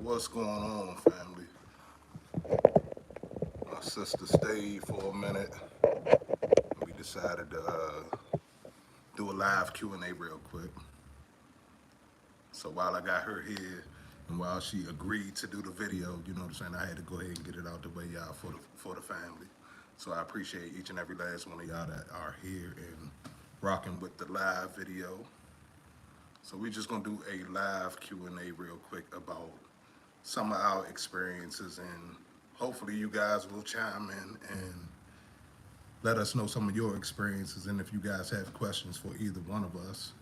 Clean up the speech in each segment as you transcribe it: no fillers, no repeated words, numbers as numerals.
What's going on, family? My sister stayed for a minute. We decided to do a live Q&A real quick. So while I got her here and while she agreed to do the video, you know what I'm saying, I had to go ahead and get it out the way, y'all, for the family. So I appreciate each and every last one of y'all that are here and rocking with the live video. So we're just gonna do a live Q&A real quick about some of our experiences, and hopefully you guys will chime in and let us know some of your experiences. And if you guys have questions for either one of us,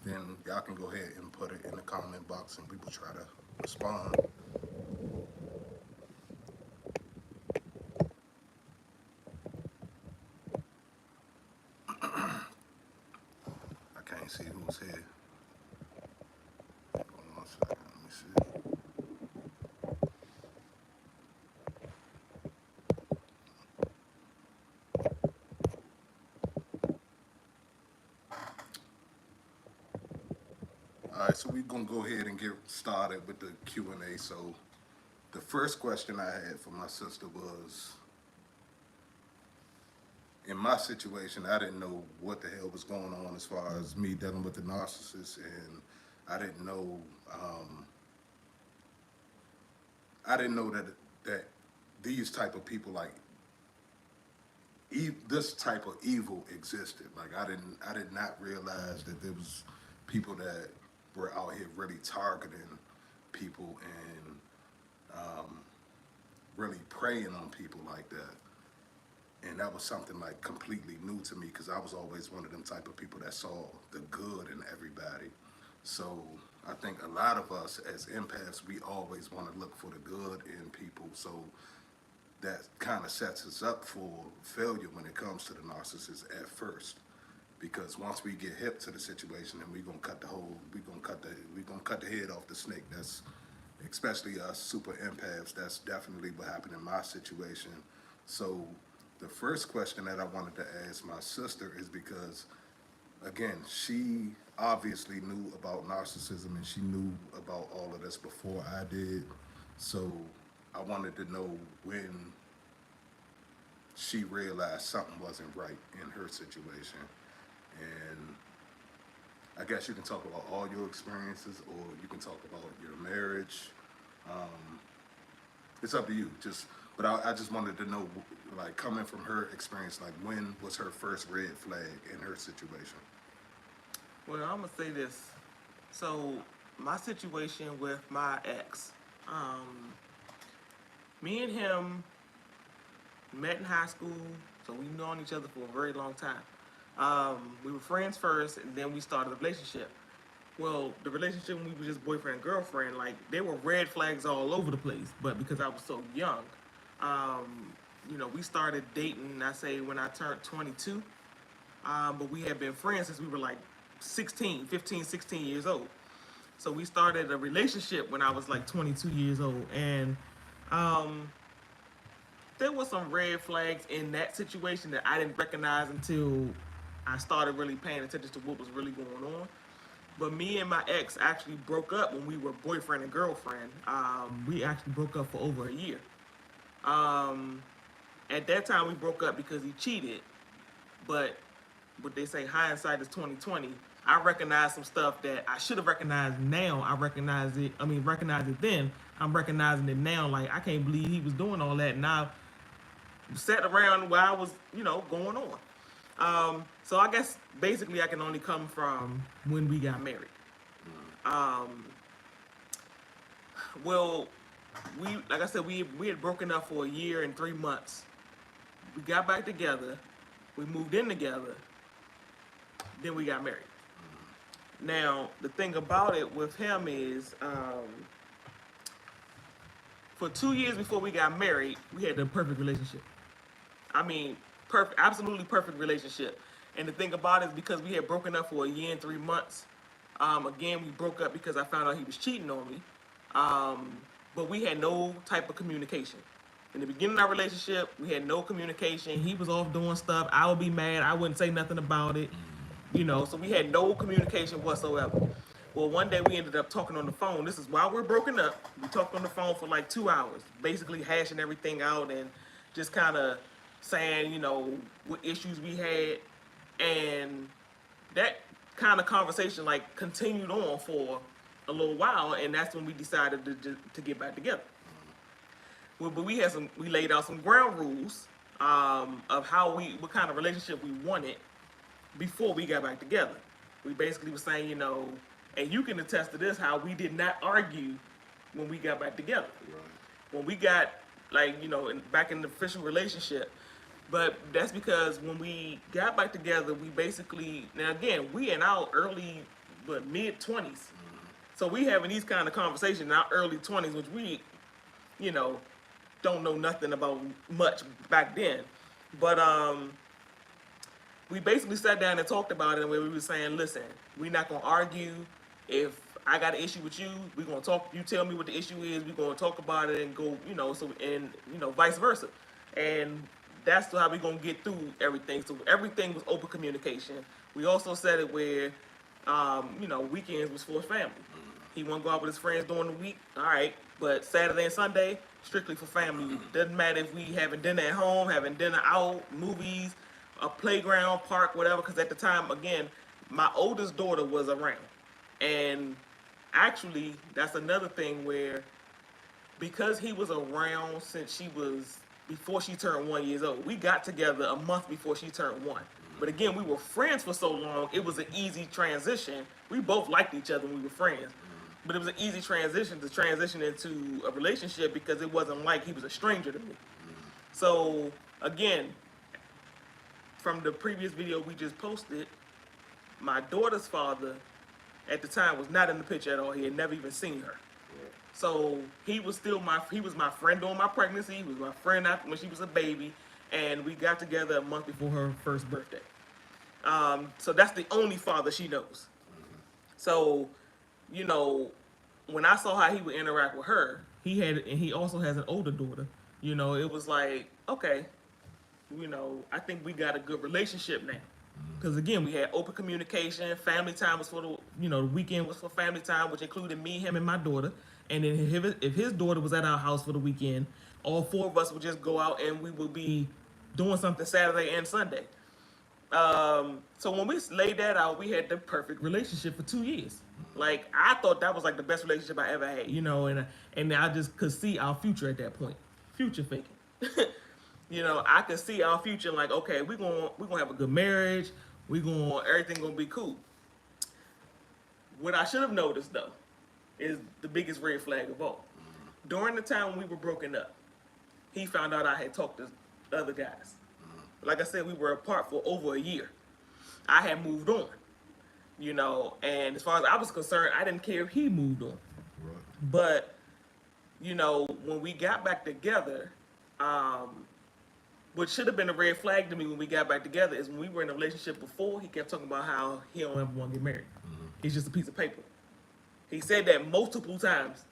then y'all can go ahead and put it in the comment box and we will try to respond. I can't see who's here. Hold on 1 second, let me see. All right, so we're gonna go ahead and get started with the Q&A. So the first question I had for my sister was, in my situation, I didn't know what the hell was going on as far as me dealing with the narcissist, and I didn't know, that these type of people, like this type of evil existed. Like I did not realize that there was people that were out here really targeting people and really preying on people like that. And that was something like completely new to me, because I was always one of them type of people that saw the good in everybody. So I think a lot of us as empaths, we always want to look for the good in people. So that kind of sets us up for failure when it comes to the narcissist at first. Because once we get hip to the situation, then we're gonna cut the head off the snake. That's, especially us super empaths, that's definitely what happened in my situation. So the first question that I wanted to ask my sister is because, again, she obviously knew about narcissism and she knew about all of this before I did. So I wanted to know when she realized something wasn't right in her situation. And I guess you can talk about all your experiences, or you can talk about your marriage. It's up to you. But I just wanted to know, like, coming from her experience, like, when was her first red flag in her situation? Well, I'm gonna say this. So my situation with my ex, me and him met in high school, so we've known each other for a very long time. We were friends first, and then we started a relationship. Well, the relationship when we were just boyfriend and girlfriend, like there were red flags all over the place. But because I was so young, we started dating. I say when I turned 22, but we had been friends since we were like 15, 16 years old. So we started a relationship when I was like 22 years old, and there were some red flags in that situation that I didn't recognize until I started really paying attention to what was really going on. But me and my ex actually broke up when we were boyfriend and girlfriend. We actually broke up for over a year. At that time, we broke up because he cheated. But what they say, hindsight is 2020. I recognized some stuff that I should have recognized now. Recognized it then. I'm recognizing it now. Like, I can't believe he was doing all that. And I sat around while I was, going on. So I guess basically I can only come from when we got married. Well, like I said, we had broken up for a year and 3 months. We got back together. We moved in together. Then we got married. Now, the thing about it with him is, for 2 years before we got married, we had the perfect relationship. I mean, perfect, absolutely perfect relationship. And the thing about it is because we had broken up for a year and 3 months. Again, we broke up because I found out he was cheating on me. But we had no type of communication. In the beginning of our relationship, we had no communication. He was off doing stuff. I would be mad. I wouldn't say nothing about it. So we had no communication whatsoever. Well, one day we ended up talking on the phone. This is while we're broken up. We talked on the phone for like 2 hours, basically hashing everything out and just kind of saying, you know, what issues we had. And that kind of conversation like continued on for a little while, and that's when we decided to get back together. Well, but we laid out some ground rules of what kind of relationship we wanted before we got back together. We basically were saying, you know, and you can attest to this, how we did not argue when we got back together. Right. When we got, like, you know, back in the official relationship. But that's because when we got back together, we basically, now again, we in our early, mid 20s. So we having these kind of conversations in our early 20s, which we, you know, don't know nothing about much back then. But we basically sat down and talked about it, and we were saying, listen, we're not gonna argue. If I got an issue with you, we're gonna talk. You tell me what the issue is. We're gonna talk about it and go, you know, vice versa. And that's how we're gonna get through everything. So everything was open communication. We also said it where, you know, weekends was for family. He want to go out with his friends during the week, all right. But Saturday and Sunday, strictly for family. Doesn't matter if we having dinner at home, having dinner out, movies, a playground, park, whatever. Because at the time, again, my oldest daughter was around. And actually, that's another thing where, because he was around since before she turned 1 year old, we got together a month before she turned 1. But again, we were friends for so long, it was an easy transition. We both liked each other when we were friends. But it was an easy transition to transition into a relationship because it wasn't like he was a stranger to me. So, again, from the previous video we just posted, my daughter's father at the time was not in the picture at all. He had never even seen her. So he was my friend during my pregnancy. He was my friend after when she was a baby, and we got together a month before her first birthday. So that's the only father she knows. So, you know, when I saw how he would interact with her, he also has an older daughter. You know, it was like, okay, you know, I think we got a good relationship now. Because again, we had open communication. Family time was the weekend was for family time, which included me, him, and my daughter. And then if his daughter was at our house for the weekend, all four of us would just go out and we would be doing something Saturday and Sunday. So when we laid that out, we had the perfect relationship for 2 years. Like, I thought that was like the best relationship I ever had, you know, and I just could see our future at that point. Future thinking. You know, I could see our future like, okay, we're gonna have a good marriage. Everything gonna be cool. What I should have noticed though is the biggest red flag of all. During the time when we were broken up, he found out I had talked to other guys. Like I said, we were apart for over a year. I had moved on, you know, and as far as I was concerned, I didn't care if he moved on. Right. But, you know, when we got back together, what should have been a red flag to me when we got back together is when we were in a relationship before, he kept talking about how he don't ever want to get married. It's just a piece of paper. He said that multiple times.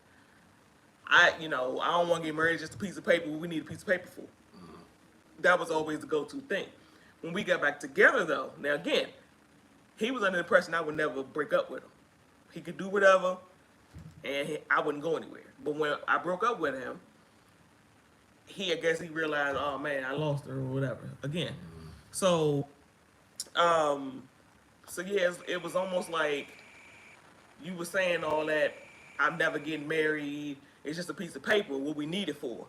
I don't want to get married, it's just a piece of paper. What we need a piece of paper for. That was always the go-to thing. When we got back together, though, now again, he was under the impression I would never break up with him. He could do whatever, and I wouldn't go anywhere. But when I broke up with him, I guess he realized, oh man, I lost her or whatever. Again, so yeah, it was almost like you were saying all that. I'm never getting married. It's just a piece of paper. What we need it for.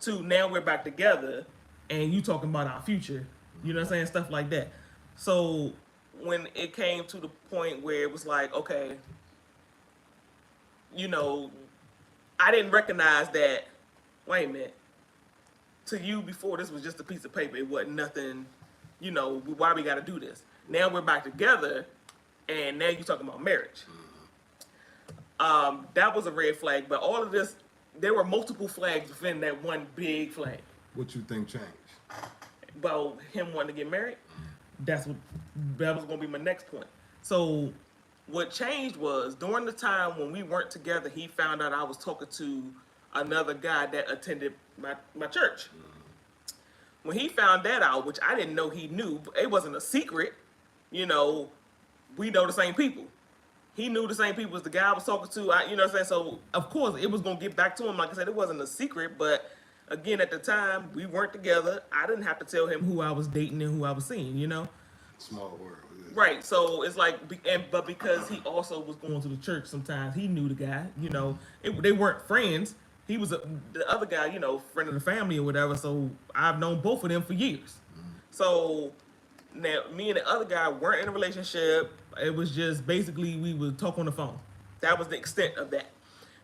To now we're back together, and you talking about our future. You know what I'm saying? Stuff like that. So when it came to the point where it was like, okay, you know, I didn't recognize that. Wait a minute. To you before, this was just a piece of paper. It wasn't nothing, you know, why we got to do this. Now we're back together, and now you're talking about marriage. That was a red flag, but all of this, there were multiple flags within that one big flag. What you think changed? About him wanting to get married? That was going to be my next point. So what changed was, during the time when we weren't together, he found out I was talking to another guy that attended my church. When he found that out, which I didn't know he knew, it wasn't a secret, you know, we know the same people. he knew the same people as the guy I was talking to. You know what I'm saying? So of course it was gonna get back to him. Like I said, it wasn't a secret, but again, at the time we weren't together. I didn't have to tell him who I was dating and who I was seeing. You know. Small world. Yeah. Right. So it's like, but because he also was going to the church sometimes, he knew the guy. You know, they weren't friends. He was the other guy, you know, friend of the family or whatever. So I've known both of them for years. So now me and the other guy weren't in a relationship. It was just basically we would talk on the phone. That was the extent of that.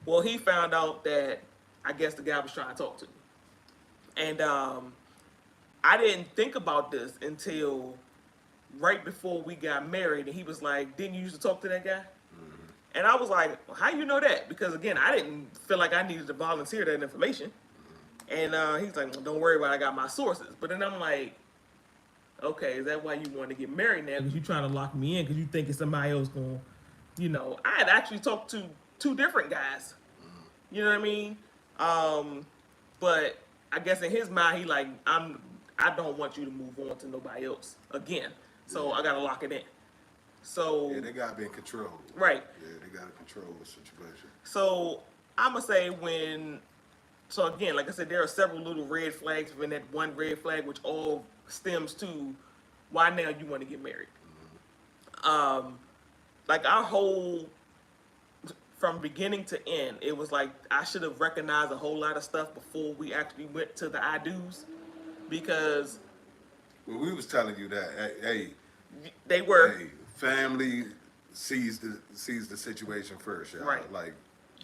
Well, he found out that I guess the guy was trying to talk to me, and I didn't think about this until right before we got married, and he was like, "Didn't you used to talk to that guy?" And I was like, well, "How you know that?" Because again, I didn't feel like I needed to volunteer that information. And he's like, well, "Don't worry about it, I got my sources." But then I'm like, "Okay, is that why you want to get married now? Because you trying to lock me in because you think it's somebody else going?" You know, I had actually talked to 2 different guys. You know what I mean? But I guess in his mind, he like, I don't want you to move on to nobody else again. So I gotta lock it in. So Yeah, they gotta be in control. Right. Yeah, they gotta control the situation. So I'ma say so again, like I said, there are several little red flags within that one red flag, which all stems to why now you want to get married. Like our whole from beginning to end, it was like I should have recognized a whole lot of stuff before we actually went to the I do's, because Well, we was telling you that, hey, they were family sees the situation first, y'all. Right. Like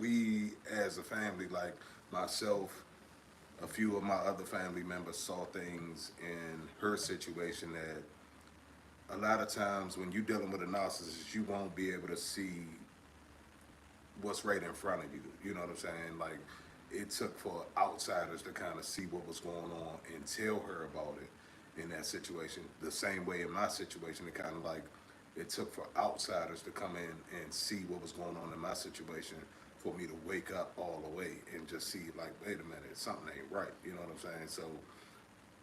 we as a family, like myself, a few of my other family members saw things in her situation that a lot of times when you're dealing with a narcissist, you won't be able to see what's right in front of you. You know what I'm saying? Like it took for outsiders to kind of see what was going on and tell her about it in that situation. The same way in my situation, it kind of like it took for outsiders to come in and see what was going on in my situation for me to wake up all the way and just see like, wait a minute, something ain't right. You know what I'm saying? So,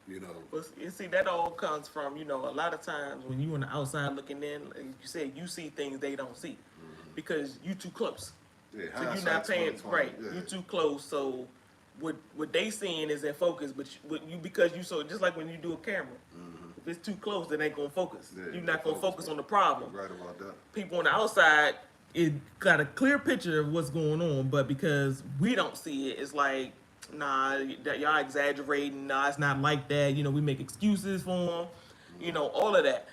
you know. But you see, that all comes from, you know, a lot of times when you on the outside looking in, like you said, you see things they don't see because you too close. Yeah, So you're not paying 20/20, right. yeah. You're too close. So what they seeing is in focus, but you because you so just like when you do a camera, if it's too close, it ain't gonna focus. Yeah, You're not gonna focus bro. on the problem. Right about that. People on the outside, it got a clear picture of what's going on, but because we don't see it, it's like, nah, that y'all exaggerating. Nah, it's not like that. You know, we make excuses for them. You know, all of that.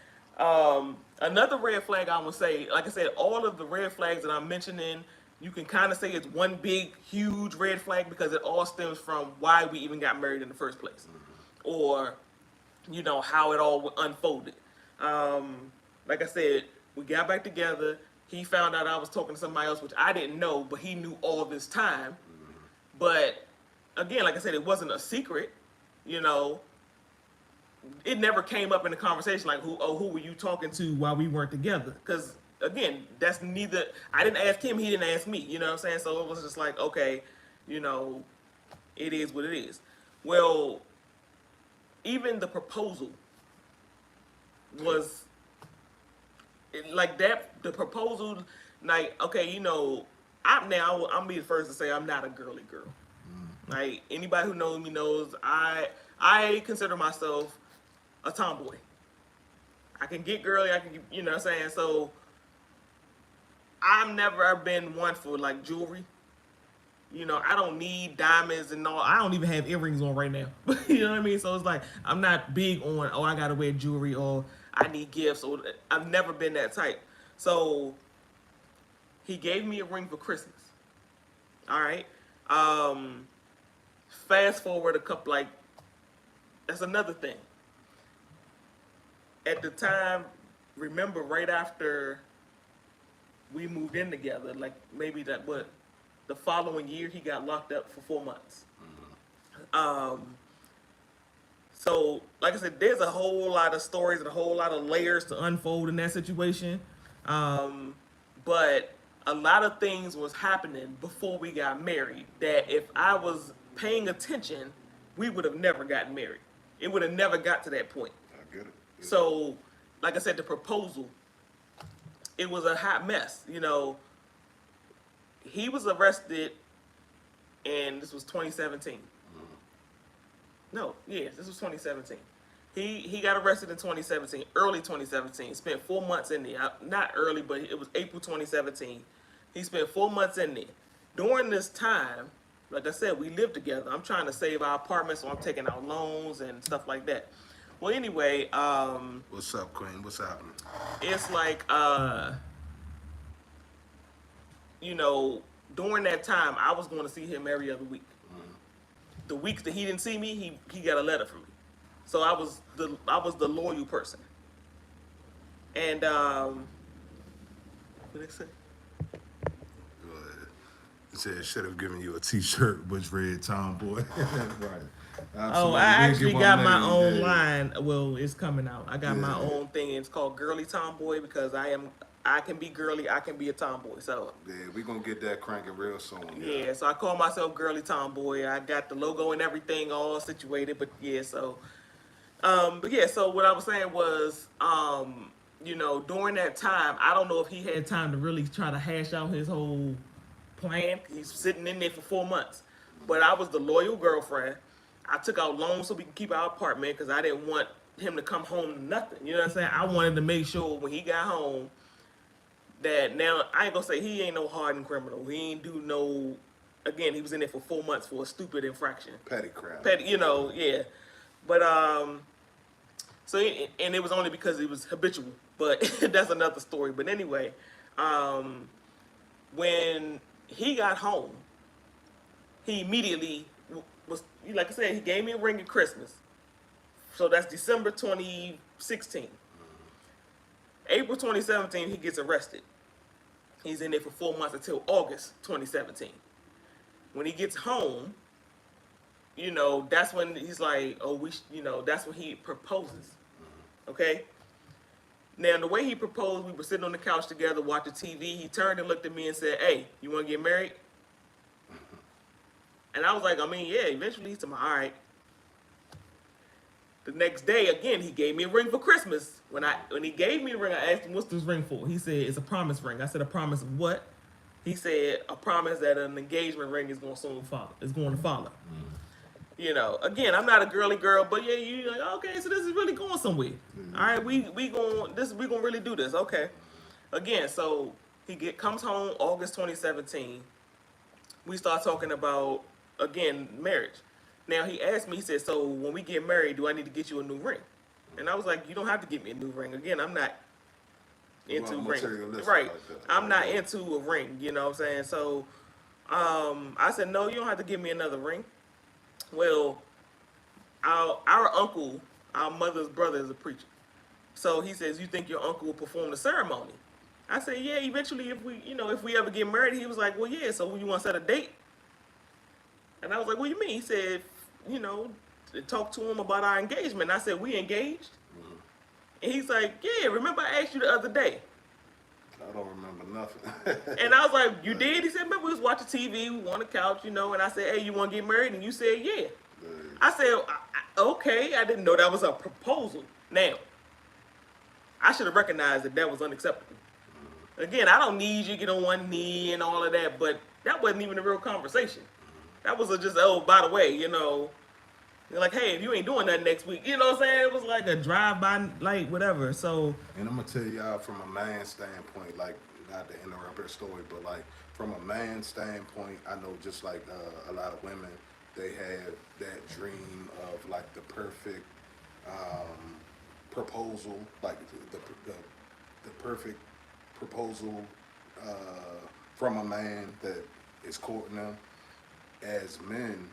Another red flag I would say, like I said, all of the red flags that I'm mentioning, you can kind of say it's one big, huge red flag because it all stems from why we even got married in the first place, or you know how it all unfolded. Like I said, we got back together. He found out I was talking to somebody else, which I didn't know, but he knew all this time. But again, like I said, it wasn't a secret. You know, it never came up in the conversation like, who were you talking to while we weren't together? Because again, that's neither. I didn't ask him, he didn't ask me. You know what I'm saying? So it was just like, okay, you know, it is what it is. Well, even the proposal was like that. The proposal, like, okay, you know, I'm be the first to say I'm not a girly girl. Like anybody who knows me knows I consider myself a tomboy. I can get girly, I can, you know what I'm saying? So I've never been one for like jewelry. You know, I don't need diamonds and all. I don't even have earrings on right now. You know what I mean? So it's like I'm not big on, oh, I gotta wear jewelry or I need gifts, or I've never been that type. So he gave me a ring for Christmas. All right. Fast forward a couple, like, that's another thing. At the time, remember right after we moved in together, like maybe the following year he got locked up for 4 months. So like I said, there's a whole lot of stories and a whole lot of layers to unfold in that situation. But a lot of things was happening before we got married that if I was paying attention, we would have never gotten married. It would have never got to that point. I get it. Yeah. So, like I said, the proposal, it was a hot mess. You know, he was arrested, and this was 2017. No, yes, this was 2017. He got arrested in 2017, early 2017. Spent 4 months in there. Not early, but it was April 2017. He spent 4 months in there. During this time, like I said, we lived together. I'm trying to save our apartment, so I'm taking out loans and stuff like that. Well, anyway, What's up, Queen? What's happening? it's like, you know, during that time, I was going to see him every other week. The weeks that he didn't see me, he got a letter from me. So I was the loyal person. And what did I say? It said should have given you a T-shirt which read Tomboy. Right. Oh, Absolutely. I We'll actually give got our my name, own yeah. line. Well, it's coming out. I got my Yeah. own thing. It's called Girly Tomboy because I can be girly, I can be a tomboy. So Yeah, we're gonna get that cranking real soon. yeah, so I call myself Girly Tomboy. I got the logo and everything all situated, but yeah, so so what I was saying was, you know, during that time, I don't know if he had time to really try to hash out his whole plan. He's sitting in there for 4 months, but I was the loyal girlfriend. I took out loans so we can keep our apartment because I didn't want him to come home to nothing. You know what I'm saying? I wanted to make sure when he got home that now I ain't gonna say he ain't no hardened criminal. He ain't do no. Again, he was in there for 4 months for a stupid infraction. Petty crap. Petty, you know, yeah. But so and it was only because it was habitual. But that's another story. But anyway, when he got home, he immediately was, like I said, he gave me a ring at Christmas. So that's December 2016. April 2017, he gets arrested. He's in there for 4 months until August 2017. When he gets home, you know, that's when he's like, oh, you know, that's when he proposes. Okay? Now, the way he proposed, we were sitting on the couch together watching TV. He turned and looked at me and said, hey, you want to get married? And I was like, I mean, yeah, eventually. He said, all right. The next day, again, he gave me a ring for Christmas. When he gave me the ring, I asked him, what's this ring for? He said, it's a promise ring. I said, a promise of what? He said, a promise that an engagement ring is going to soon follow. It's going to follow. You know, again, I'm not a girly girl, but yeah, you like, okay, so this is really going somewhere. All right, we gonna really do this. Okay. Again, so he comes home August 2017. We start talking about, again, marriage. Now he asked me, he said, so when we get married, do I need to get you a new ring? And I was like, you don't have to get me a new ring. Again, I'm not into rings. Right. Like that. I'm not into a ring, you know what I'm saying? So I said, no, you don't have to give me another ring. Well, our uncle, our mother's brother, is a preacher. So he says, you think your uncle will perform the ceremony? I said, yeah, eventually if we ever get married. He was like, well, yeah, so you want to set a date? And I was like, what do you mean? He said, you know, talk to him about our engagement. And I said, we engaged? And he's like, yeah, remember I asked you the other day. I don't remember nothing. And I was like, you did? He said, remember we was watching TV, we were on the couch, you know, and I said, hey, you want to get married? And you said, yeah. I said, okay, I didn't know that was a proposal. Now, I should have recognized that was unacceptable. Again, I don't need you to get on one knee and all of that, but that wasn't even a real conversation. That was just, oh, by the way, you know, like, hey, if you ain't doing nothing next week, you know what I'm saying? It was like a drive-by, like, whatever, so. And I'm going to tell y'all from a man's standpoint, like, not to interrupt her story, but, like, from a man's standpoint, I know just like a lot of women, they have that dream of, like, the perfect proposal, like, the perfect proposal from a man that is courting them. As men,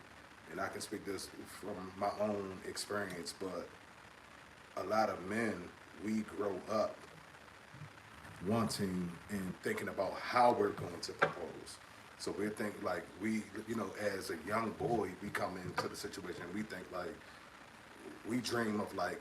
and I can speak this from my own experience, but a lot of men, we grow up wanting and thinking about how we're going to propose. So we think like as a young boy, we come into the situation, we think like, we dream of like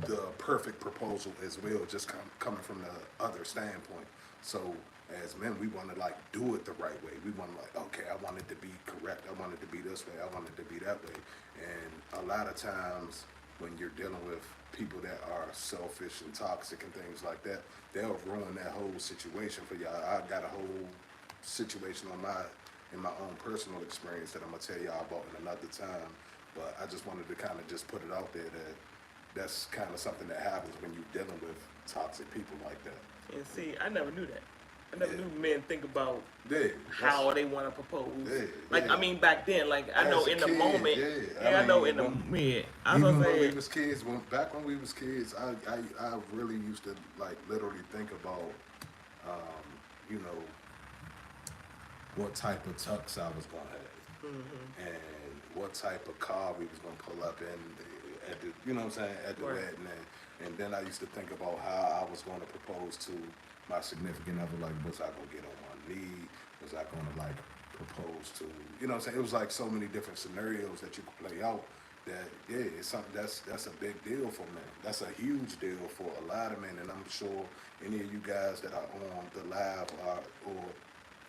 the perfect proposal as well, just coming from the other standpoint. So as men, we want to like do it the right way. We want to like, okay, I want it to be correct. I want it to be this way. I want it to be that way. And a lot of times when you're dealing with people that are selfish and toxic and things like that, they'll ruin that whole situation for y'all. I got a whole situation in my own personal experience that I'm gonna tell y'all about in another time. But I just wanted to kind of just put it out there that that's kind of something that happens when you're dealing with toxic people like that. And see, I never knew that. I never Yeah. knew men think about Yeah, how they want to propose. Yeah, Like, yeah. I mean, back then, like, I As know a in the kid, moment. yeah. Yeah, I know in the when- yeah. I was even gonna when we say, was kids, back when we was kids, I really used to like literally think about, you know, what type of tux I was gonna have, and what type of car we was gonna pull up in at the, you know what I'm saying, at the Right. wedding, and then I used to think about how I was gonna propose to my significant other. Like, was I gonna get on one knee? Was I gonna like propose to, you know what I'm saying? It was like so many different scenarios that you could play out. That it's something that's a big deal for men. That's a huge deal for a lot of men, and I'm sure any of you guys that are on the live or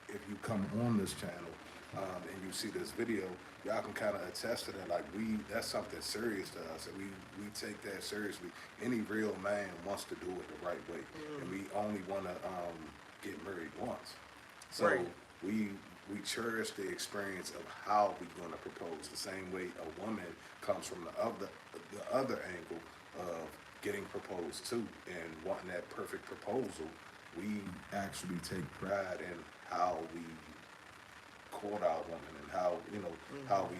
if you come on this channel and you see this video, y'all can kind of attest to that. Like, that's something serious to us, and we take that seriously. Any real man wants to do it the right way, and we only want to get married once. So Right. we cherish the experience of how we're going to propose. The same way a woman comes from the other angle of getting proposed to and wanting that perfect proposal. We actually take pride in how we court our woman and how, you know, how we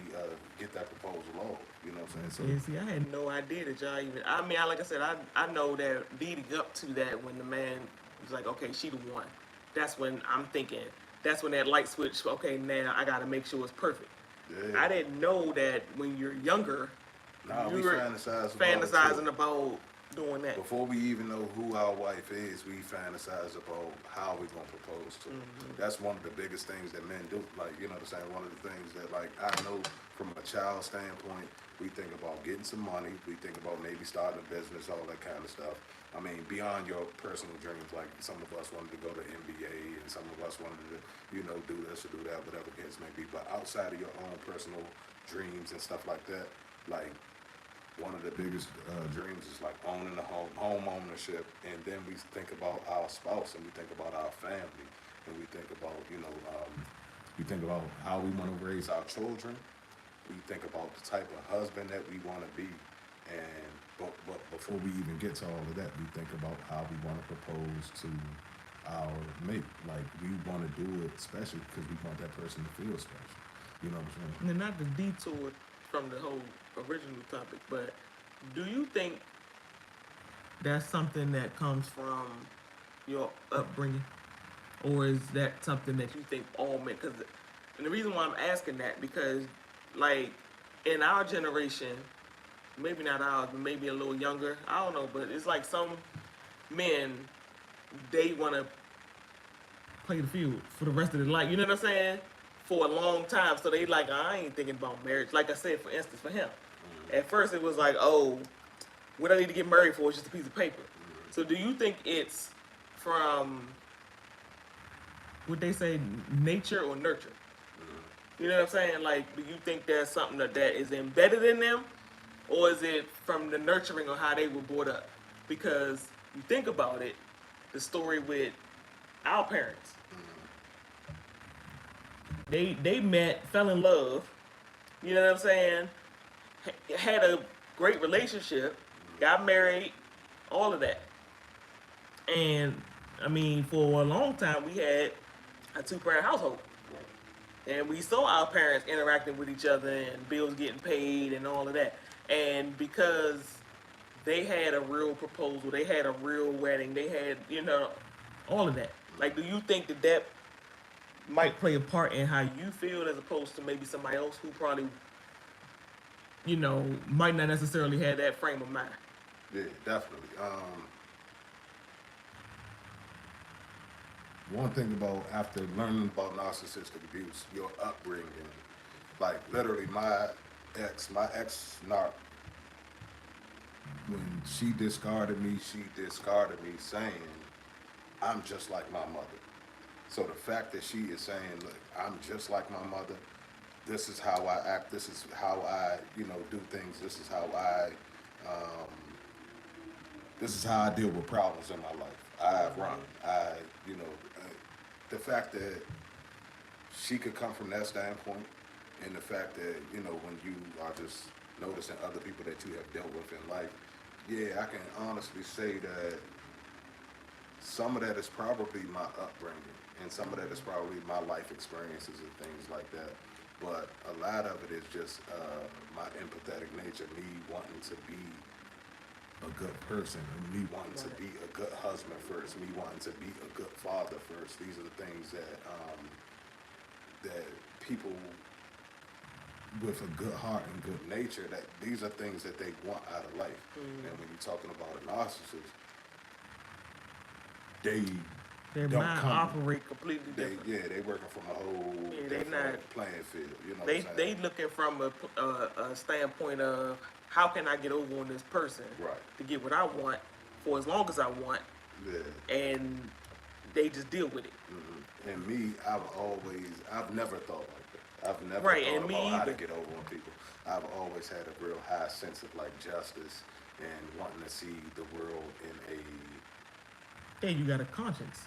get that proposal off. You know what I'm saying? yeah, see, I had no idea that y'all even. I mean, like I said, I know that leading up to that, when the man was like, okay, she the one. That's when I'm thinking. That's when that light switch. Okay, now I got to make sure it's perfect. Yeah. I didn't know that when you're younger, Nah, you we were fantasize about it, fantasizing too. about doing that. Before we even know who our wife is, we fantasize about how we're gonna propose to her. That's one of the biggest things that men do. Like, you know what I'm saying? One of the things that, like, I know from a child standpoint, we think about getting some money. We think about maybe starting a business, all that kind of stuff. I mean, beyond your personal dreams, like some of us wanted to go to NBA and some of us wanted to, you know, do this or do that, whatever the case may be. But outside of your own personal dreams and stuff like that, like, one of the biggest dreams is like owning a home ownership, and then we think about our spouse, and we think about our family, and we think about, you know, we think about how we want to raise our children. We think about the type of husband that we want to be, and but before we even get to all of that, we think about how we want to propose to our mate. Like, we want to do it special because we want that person to feel special. You know what I'm saying? And not to detour from the whole original topic, but do you think that's something that comes from your upbringing, or is that something that you think all men? Because, and the reason why I'm asking that, because like in our generation, maybe not ours, but maybe a little younger, I don't know, but it's like some men, they want to play the field for the rest of their life. You know what I'm saying? For a long time, so they like, I ain't thinking about marriage. Like I said, for instance, for him, at first it was like, oh, what I need to get married for is just a piece of paper. So do you think it's from what they say, nature or nurture? You know what I'm saying? Like, do you think there's something that is embedded in them, or is it from the nurturing or how they were brought up? Because you think about it, the story with our parents, they met, fell in love, you know what I'm saying? Had a great relationship, got married, all of that. And I mean, for a long time, we had a two-parent household. And we saw our parents interacting with each other and bills getting paid and all of that. And because they had a real proposal, they had a real wedding, they had, you know, all of that. Like, do you think that that might play a part in how you feel as opposed to maybe somebody else who probably, you know, might not necessarily have that frame of mind? Yeah, definitely. One thing about, after learning about narcissistic abuse, your upbringing, like literally my ex narc, when she discarded me saying, I'm just like my mother. So the fact that she is saying, look, I'm just like my mother, this is how I act, this is how I, you know, do things, this is how I This is how I deal with problems in my life. I run. You know, the fact that she could come from that standpoint, and the fact that, you know, when you are just noticing other people that you have dealt with in life, yeah, I can honestly say that some of that is probably my upbringing, and some of that is probably my life experiences and things like that. But a lot of it is just my empathetic nature, me wanting to be a good person, and me wanting to be a good husband first, me wanting to be a good father first. These are the things that people with a good heart and good nature, that these are things that they want out of life. And when you're talking about a narcissist, their don't mind come. operate completely different. They working from a whole They different not- playing field. You know, They what I'm saying? looking from a standpoint of how can I get over on this person Right. to get what I want for as long as I want, Yeah. and they just deal with it. And me, I've never thought like that. I've never Right, thought and me about how to either. get over on people. I've always had a real high sense of like justice and wanting to see the world in a And you got a conscience,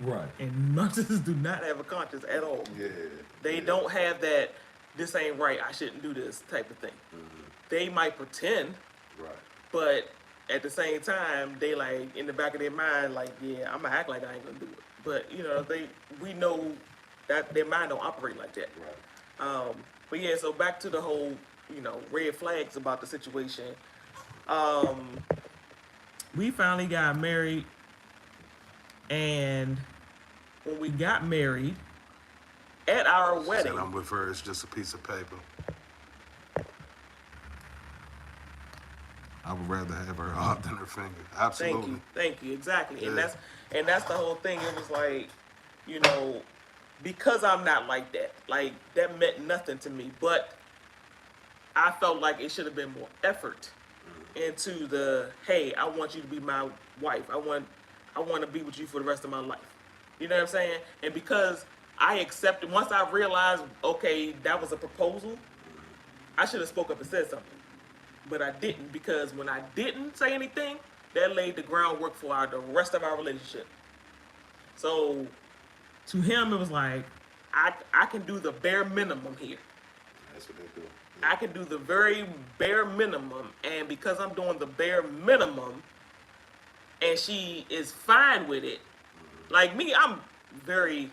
right. and narcissists do not have a conscience at all. Yeah. They yeah. don't have that. This ain't right. I shouldn't do this type of thing. They might pretend, Right. but at the same time, they like in the back of their mind, like, yeah, I'm gonna act like I ain't gonna do it. But you know, we know that their mind don't operate like that. Right. But yeah, so back to the whole, you know, red flags about the situation. We finally got married, and when we got married, at our wedding, Said I'm with her. It's just a piece of paper. I would rather have her heart than her finger. Absolutely. thank you, exactly. Yeah. And that's the whole thing. It was like, you know, because I'm not like that meant nothing to me. But I felt like it should have been more effort into the, hey, I want you to be my wife. I want to be with you for the rest of my life. You know what I'm saying? And because I accepted, once I realized, okay, that was a proposal, I should have spoke up and said something. But I didn't, because when I didn't say anything, that laid the groundwork for the rest of our relationship. So to him, it was like, I can do the bare minimum here. That's what they do. I can do the very bare minimum, and because I'm doing the bare minimum, and she is fine with it, like me, I'm very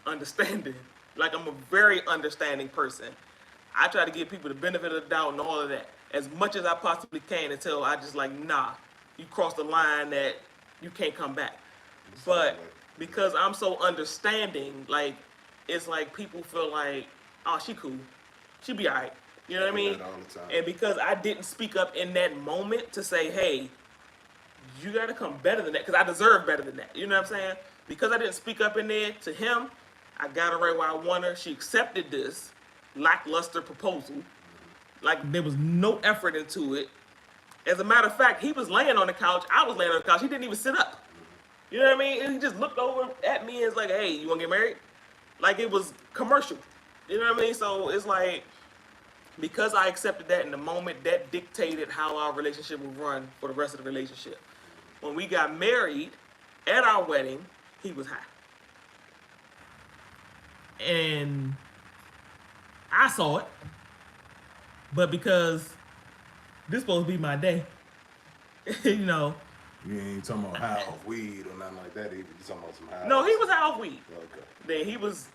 understanding. Like, I'm a very understanding person. I try to give people the benefit of the doubt and all of that as much as I possibly can until I just like, nah, you crossed the line that you can't come back. But because I'm so understanding, like, it's like people feel like, oh, she cool, she be alright. You know what I mean? All the time. And because I didn't speak up in that moment to say, hey, you gotta come better than that, because I deserve better than that. You know what I'm saying? Because I didn't speak up in there to him, I got her right where I want her. She accepted this lackluster proposal. Like, there was no effort into it. As a matter of fact, he was laying on the couch. I was laying on the couch. He didn't even sit up. You know what I mean? And he just looked over at me and was like, hey, you want to get married? Like, it was commercial. You know what I mean? So it's like, because I accepted that in the moment, that dictated how our relationship would run for the rest of the relationship. When we got married, at our wedding, he was high. And I saw it. But because this supposed to be my day, you know. You ain't talking about high off weed or nothing like that either. You talking about some high. No, he was high off weed. Okay. Then he was,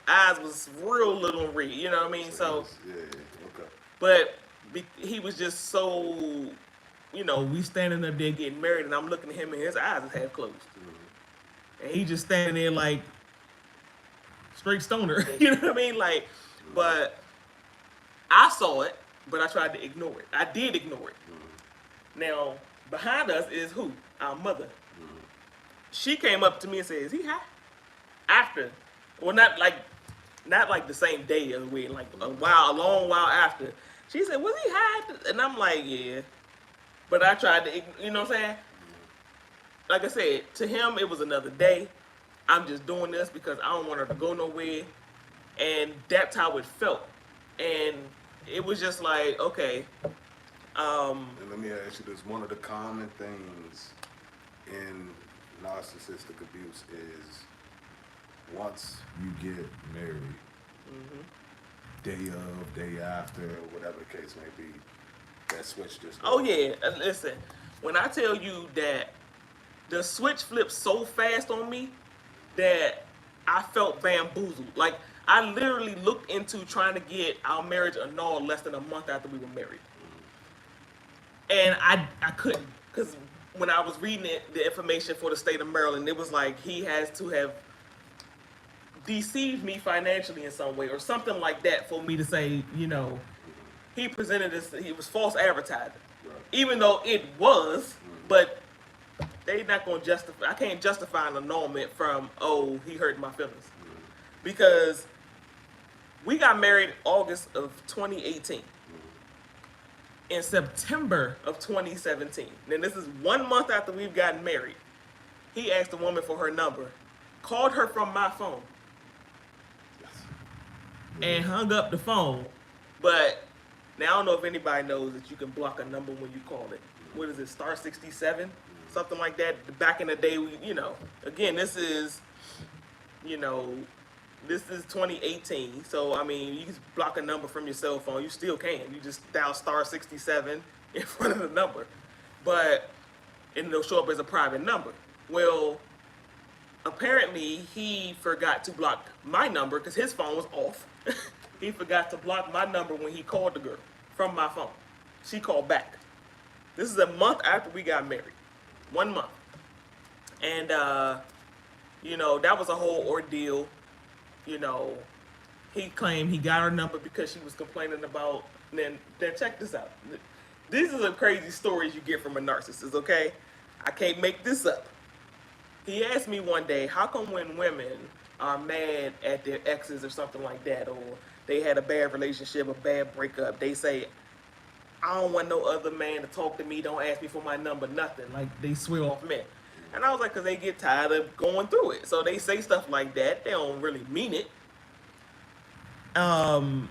eyes was real little red, you know what I mean? So, Yeah, okay. but he was just so, you know, we standing up there getting married, and I'm looking at him, and his eyes is half closed. And he just standing there like, straight stoner, you know what I mean? Like, but I saw it, but I tried to ignore it. I did ignore it. Now, behind us is who? Our mother. She came up to me and said, is he high? After. Well, not like the same day of the wedding, like a long while after. She said, was he high? And I'm like, yeah. But I tried to, you know what I'm saying? Like I said, to him, it was another day. I'm just doing this because I don't want her to go nowhere. And that's how it felt. And it was just like, okay, And let me ask you this: one of the common things in narcissistic abuse is once you get married, day of, day after, or whatever the case may be, that switch just goes. Oh yeah, listen. When I tell you that the switch flipped so fast on me that I felt bamboozled. Like I literally looked into trying to get our marriage annulled less than a month after we were married, and I couldn't because when I was reading the information for the state of Maryland, it was like he has to have deceived me financially in some way or something like that for me to say, he presented this. It was false advertising, even though it was, but they not gonna justify. I can't justify an annulment from he hurt my feelings because we got married August of 2018. In September of 2017, then this is 1 month after we've gotten married, he asked the woman for her number, called her from my phone, and hung up the phone. But now I don't know if anybody knows that you can block a number when you call it. What is it, star 67? Something like that. Back in the day, again, this is 2018. So, I mean, you can block a number from your cell phone. You still can. You just dial star 67 in front of the number. But it'll show up as a private number. Well, apparently he forgot to block my number because his phone was off. He forgot to block my number when he called the girl from my phone. She called back. This is a month after we got married. 1 month. And, that was a whole ordeal. He claimed he got her number because she was complaining about, then check this out. These are the crazy stories you get from a narcissist, okay? I can't make this up. He asked me one day, how come when women are mad at their exes or something like that, or they had a bad relationship, a bad breakup, they say, I don't want no other man to talk to me, don't ask me for my number, nothing. Like, they swear off men. And I was like, because they get tired of going through it. So they say stuff like that. They don't really mean it. And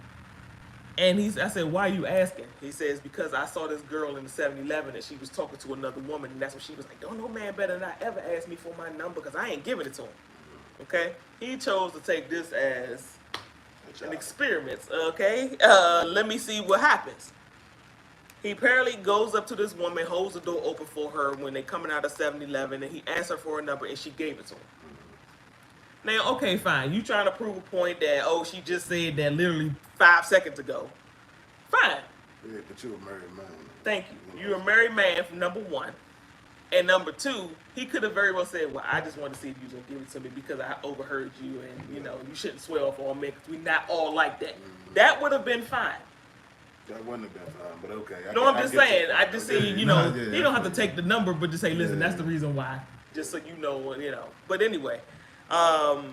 I said, why are you asking? He says, because I saw this girl in the 7-Eleven and she was talking to another woman. And that's when she was like, don't no man better not ever ask me for my number because I ain't giving it to him. Okay? He chose to take this as an experiment. Okay? Let me see what happens. He apparently goes up to this woman, holds the door open for her when they coming out of 7-Eleven, and he asked her for a number, and she gave it to him. Now, okay, fine. You trying to prove a point that, she just said that literally 5 seconds ago. Fine. Yeah, but you're a married man. Thank you. You're a married man, for number one. And number two, he could have very well said, well, I just want to see if you're going to give it to me because I overheard you, and, you shouldn't swear off all men because we're not all like that. That would have been fine. That wouldn't have been fine, but okay. I'm just saying. I just say, he don't have to take the number, but just say, listen, that's the reason why. Just so you know. But anyway, now,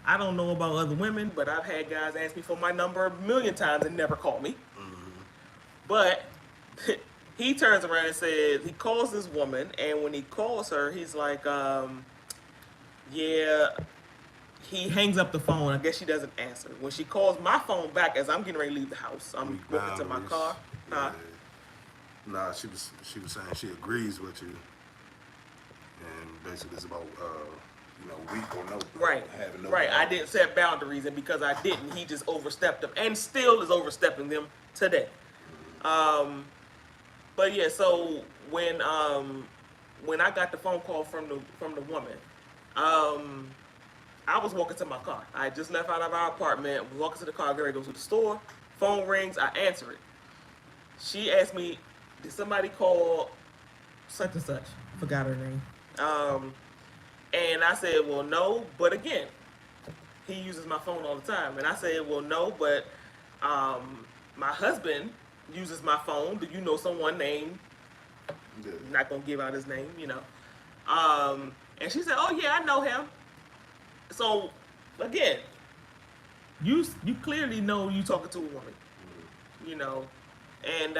I don't know about other women, but I've had guys ask me for my number 1,000,000 times and never call me. But he turns around and says, he calls this woman, and when he calls her, he's like, he hangs up the phone. I guess she doesn't answer. When she calls my phone back as I'm getting ready to leave the house, I'm walking to my car. Yeah. Nah, she was saying she agrees with you, and basically it's about weak or no. Right. Having no. Right. I didn't set boundaries, and because I didn't, he just overstepped them, and still is overstepping them today. But yeah, so when I got the phone call from the woman, I was walking to my car. I had just left out of our apartment, was walking to the car, Gary goes to the store, phone rings, I answer it. She asked me, did somebody call such and such? I forgot her name. And I said, well, no, but again, he uses my phone all the time. And I said, well, no, but my husband uses my phone. Do you know someone named, I'm not going to give out his name, and she said, oh, yeah, I know him. So, again, you clearly know you talking to a woman, and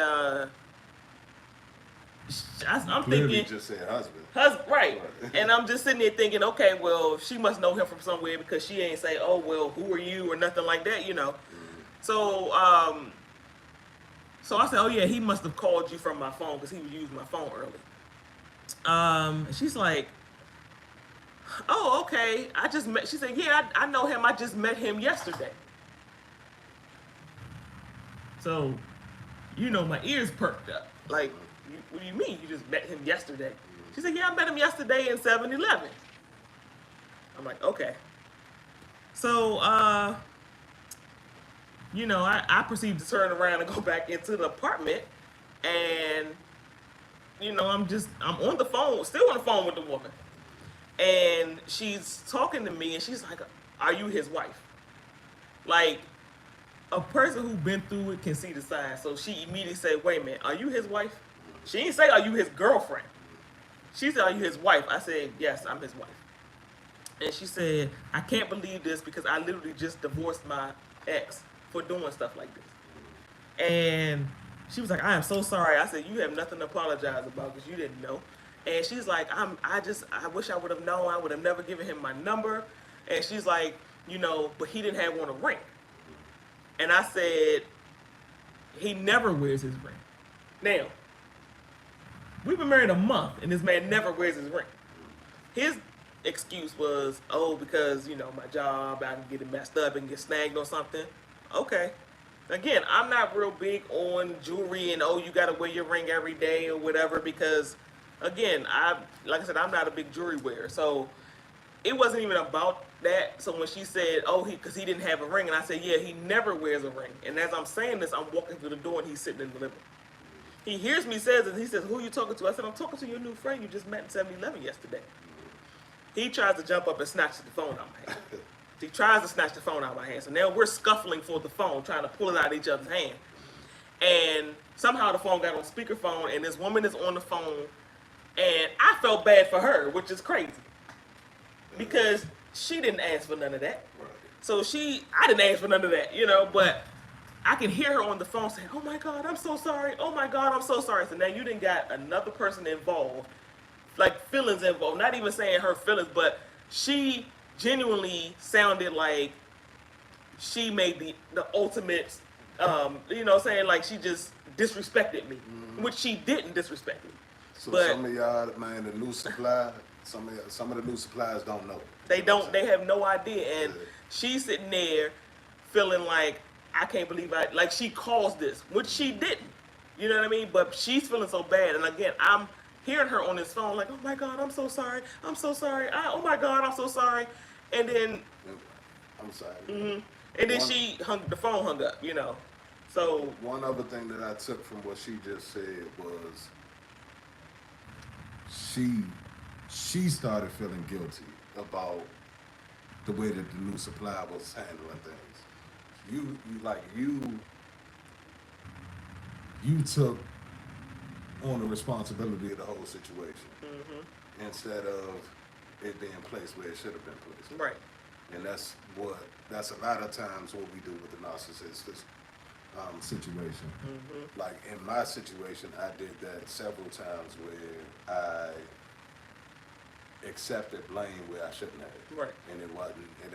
I'm thinking just said husband. Right. And I'm just sitting there thinking, okay, well, she must know him from somewhere because she ain't say, oh, well, who are you or nothing like that, So So I said, oh yeah, he must have called you from my phone because he was using my phone early. She's like, oh, okay. I just met. She said, yeah, I know him. I just met him yesterday. So, my ears perked up. Like, what do you mean? You just met him yesterday? She said, yeah, I met him yesterday in 7-Eleven. I'm like, okay. So, I proceeded to turn around and go back into the apartment, and I'm on the phone, still on the phone with the woman, and she's talking to me, and she's like, "Are you his wife?" Like, a person who's been through it can see the signs. So she immediately said, "Wait a minute, are you his wife?" She didn't say, "Are you his girlfriend?" She said, "Are you his wife?" I said, "Yes, I'm his wife." And she said, "I can't believe this because I literally just divorced my ex for doing stuff like this." And she was like, "I am so sorry." I said, "You have nothing to apologize about because you didn't know." And she's like, I wish I would have known. I would have never given him my number." And she's like, "But he didn't have on a ring." And I said, "He never wears his ring." Now, we've been married a month and this man never wears his ring. His excuse was, "Oh, because, my job, I can get it messed up and get snagged on something." Okay. Again, I'm not real big on jewelry and, oh, you got to wear your ring every day or whatever because, again, like I said, I'm not a big jewelry wearer. So it wasn't even about that. So when she said, "Oh, because he didn't have a ring," and I said, "Yeah, he never wears a ring." And as I'm saying this, I'm walking through the door and he's sitting in the living room. He hears me say this. He says, "Who are you talking to?" I said, "I'm talking to your new friend you just met in 7-Eleven yesterday." He tries to jump up and snatch the phone out of my hand. He tries to snatch the phone out of my hand. So now we're scuffling for the phone, trying to pull it out of each other's hand. And somehow the phone got on speakerphone, and this woman is on the phone, and I felt bad for her, which is crazy. Because she didn't ask for none of that. So I didn't ask for none of that, but I can hear her on the phone saying, "Oh my God, I'm so sorry. Oh my God, I'm so sorry." So now you didn't got another person involved, like feelings involved. Not even saying her feelings, but she genuinely sounded like she made the ultimate, saying like she just disrespected me, which she didn't disrespect me. So but some of y'all, man, the new supply, some of the new suppliers don't know. They don't. They have no idea, and she's sitting there feeling like, I can't believe like she caused this, which she didn't. You know what I mean? But she's feeling so bad, and again, I'm hearing her on this phone like, "Oh my God, I'm so sorry. I'm so sorry. Oh my God, I'm so sorry." And then, I'm sorry. And then the phone hung up. So one other thing that I took from what she just said was she started feeling guilty about the way that the new supply was handling things. You took on the responsibility of the whole situation instead of it being placed where it should have been placed. Right. And that's a lot of times what we do with the narcissistic situation. Like in my situation, I did that several times where I accepted blame where I shouldn't have. Right. And it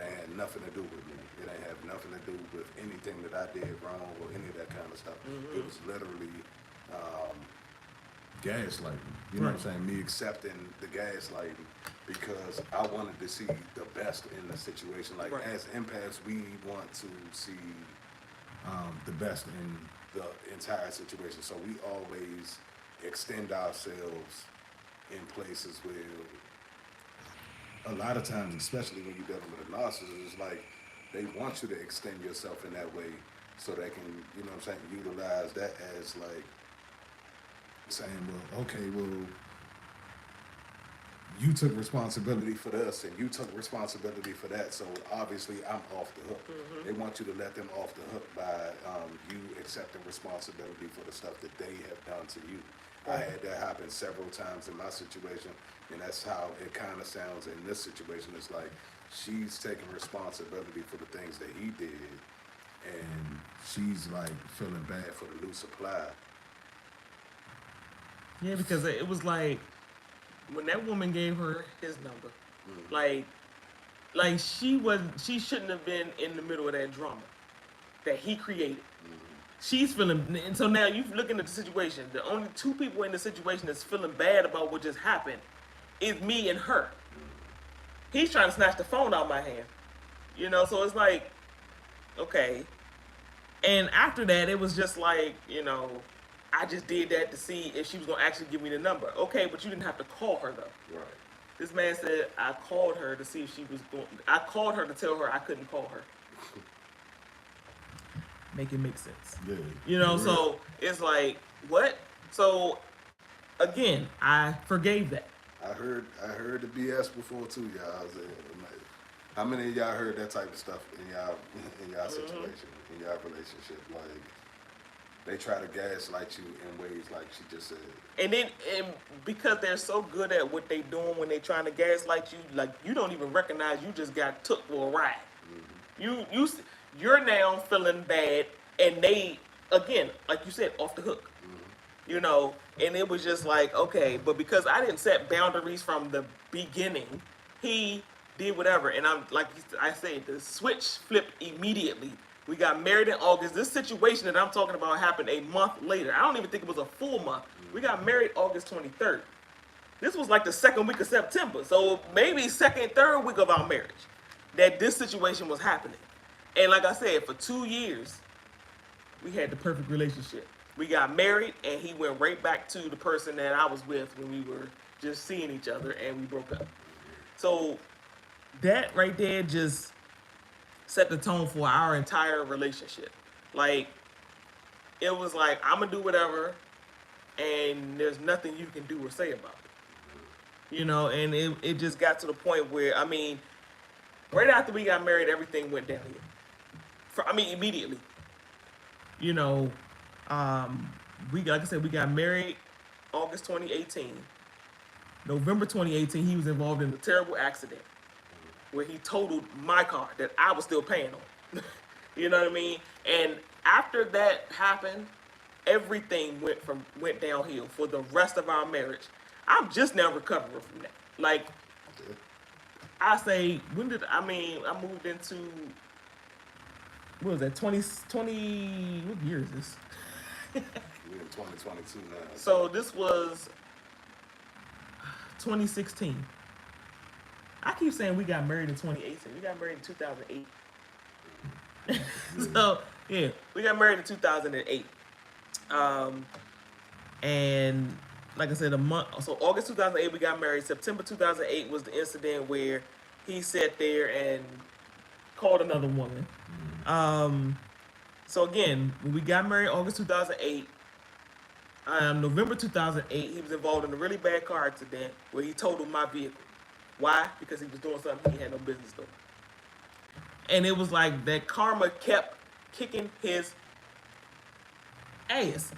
had nothing to do with me. It ain't have nothing to do with anything that I did wrong or any of that kind of stuff. It was literally gaslighting. You know what I'm saying? Me accepting the gaslighting because I wanted to see the best in the situation. Like as empaths, we want to see the best in the entire situation. So we always extend ourselves in places where a lot of times, especially when you're dealing with a narcissist, it's like they want you to extend yourself in that way so they can, utilize that as like saying, well, you took responsibility for this and you took responsibility for that, so obviously I'm off the hook. They want you to let them off the hook by you accepting responsibility for the stuff that they have done to you. I had that happen several times in my situation, and that's how it kind of sounds in this situation. It's like she's taking responsibility for the things that he did, and she's like feeling bad for the new supply. Yeah, because it was like when that woman gave her his number, like she shouldn't have been in the middle of that drama that he created. she's feeling, and so now you looking at the situation. The only two people in the situation that's feeling bad about what just happened is me and her. He's trying to snatch the phone out of my hand, you know. So it's like, okay. And after that, it was just like, you know, I just did that to see if she was gonna actually give me the number. Okay, but you didn't have to call her though. Right. This man said I called her to see if she was going. I called her to tell her I couldn't call her. Make it make sense. Yeah. You know, Right. so it's like, what? So again, I forgave that. I heard the BS before too, y'all. I was like, how many of y'all heard that type of stuff in y'all situation, in y'all relationship? Like, they try to gaslight you in ways like she just said. And then, because they're so good at what they doing when they trying to gaslight you, like you don't even recognize you just got took for a ride. Mm-hmm. You're now feeling bad, and they, again, like you said, off the hook. Mm-hmm. You know, and it was just like, okay, but because I didn't set boundaries from the beginning, he did whatever. And I'm like I said, the switch flipped immediately. We got married in August. This situation that I'm talking about happened a month later. I don't even think it was a full month. We got married August 23rd. This was like the second week of September. So maybe second, third week of our marriage that this situation was happening. And like I said, for 2 years, we had the perfect relationship. We got married, and he went right back to the person that I was with when we were just seeing each other, and we broke up. So that right there just set the tone for our entire relationship. Like, it was like, I'm gonna do whatever, and there's nothing you can do or say about it. You know, and it just got to the point where, I mean, right after we got married, everything went downhill. Immediately. You know, like I said, we got married August 2018. November 2018, he was involved in a terrible accident where he totaled my car that I was still paying on. You know what I mean? And after that happened, everything went downhill for the rest of our marriage. I'm just now recovering from that. Like, I say, I moved into, what was that, 2020, what year is this? We're in 2022 now. So this was 2016. I keep saying we got married in 2018. We got married in 2008. So, yeah, we got married in 2008. And like I said, so August 2008 we got married. September 2008 was the incident where he sat there and called another woman. So again, when we got married August 2008, November 2008, he was involved in a really bad car accident where he totaled my vehicle. Why? Because he was doing something he had no business doing. And it was like that karma kept kicking his ass,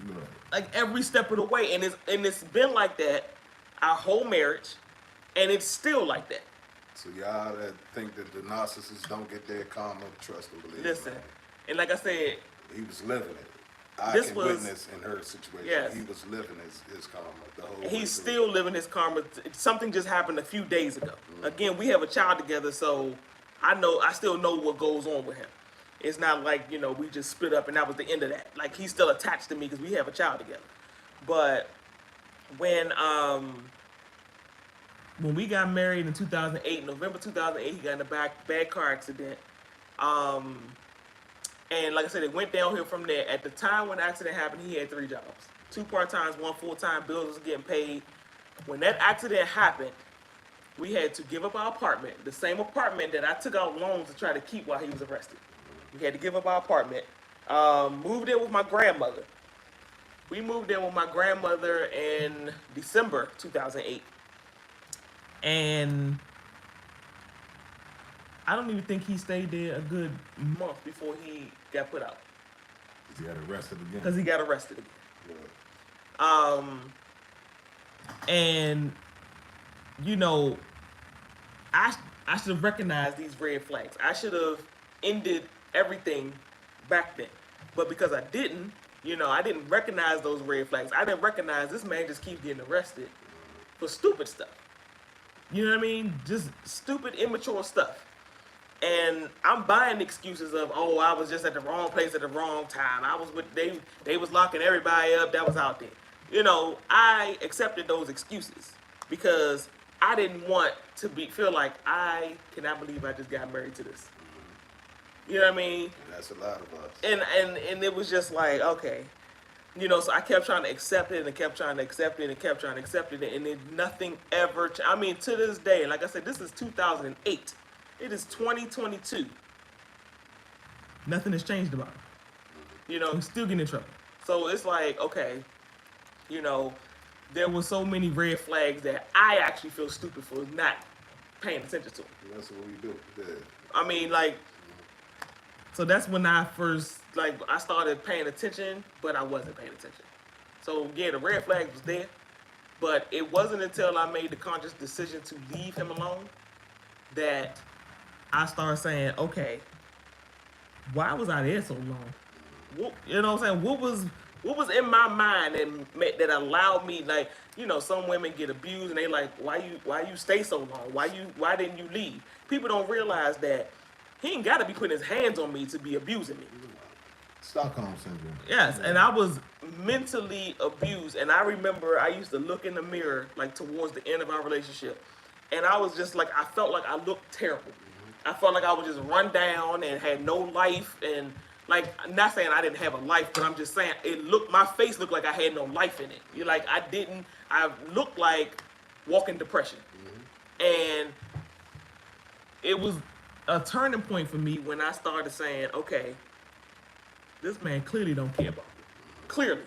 like every step of the way. And it's been like that our whole marriage, and it's still like that. So y'all that think that the narcissists don't get their karma, trust and believe. Listen, man. and like I said, He was living it. I This can was- witness in her situation. Yes. He was living his karma the whole way. he's through. still living his karma. Something just happened a few days ago. Again, we have a child together, so I still know what goes on with him. It's not like, you know, we just split up and that was the end of that. Like, he's still attached to me because we have a child together. But when we got married in 2008, November 2008, he got in a bad car accident. And like I said, it went downhill from there. At the time when the accident happened, he had 3 jobs. 2 part-times, 1 full-time, bills was getting paid. When that accident happened, we had to give up our apartment, the same apartment that I took out loans to try to keep while he was arrested. We had to give up our apartment. Moved in with my grandmother. We moved in with my grandmother in December 2008. And I don't even think he stayed there a good month before he got put out. He got arrested again. Because he got arrested again. Yeah. And, you know, I should have recognized these red flags. I should have ended everything back then. But because I didn't, you know, I didn't recognize those red flags. I didn't recognize this man just keeps getting arrested for stupid stuff. You know what I mean? Just stupid, immature stuff. And I'm buying excuses of, oh, I was just at the wrong place at the wrong time. I was with they was locking everybody up that was out there. You know, I accepted those excuses because I didn't want to feel like I cannot believe I just got married to this. You know what I mean? And that's a lot of us. And it was just like, okay. You know, so I kept trying to accept it and kept trying to accept it and kept trying to accept it, and then nothing ever. I mean, to this day, like I said, this is 2008. It is 2022. Nothing has changed about it. You know, I'm still getting in trouble. So it's like, okay, you know, there were so many red flags that I actually feel stupid for not paying attention to. That's what we do. Yeah. I mean, like, so that's when I first, like, I started paying attention, but I wasn't paying attention. So, yeah, the red flag was there, but it wasn't until I made the conscious decision to leave him alone that I started saying, okay, why was I there so long? What, you know what I'm saying? What was in my mind that allowed me, like, you know, some women get abused and they like, why you stay so long? Why didn't you leave? People don't realize that he ain't got to be putting his hands on me to be abusing me. Stockholm Syndrome. Yes, and I was mentally abused. And I remember I used to look in the mirror, like, towards the end of our relationship. And I was just like, I felt like I looked terrible. I felt like I was just run down and had no life. And, like, I'm not saying I didn't have a life, but I'm just saying my face looked like I had no life in it. You're like, I looked like walking depression. And it was a turning point for me when I started saying, okay, this man clearly don't care about me. Clearly.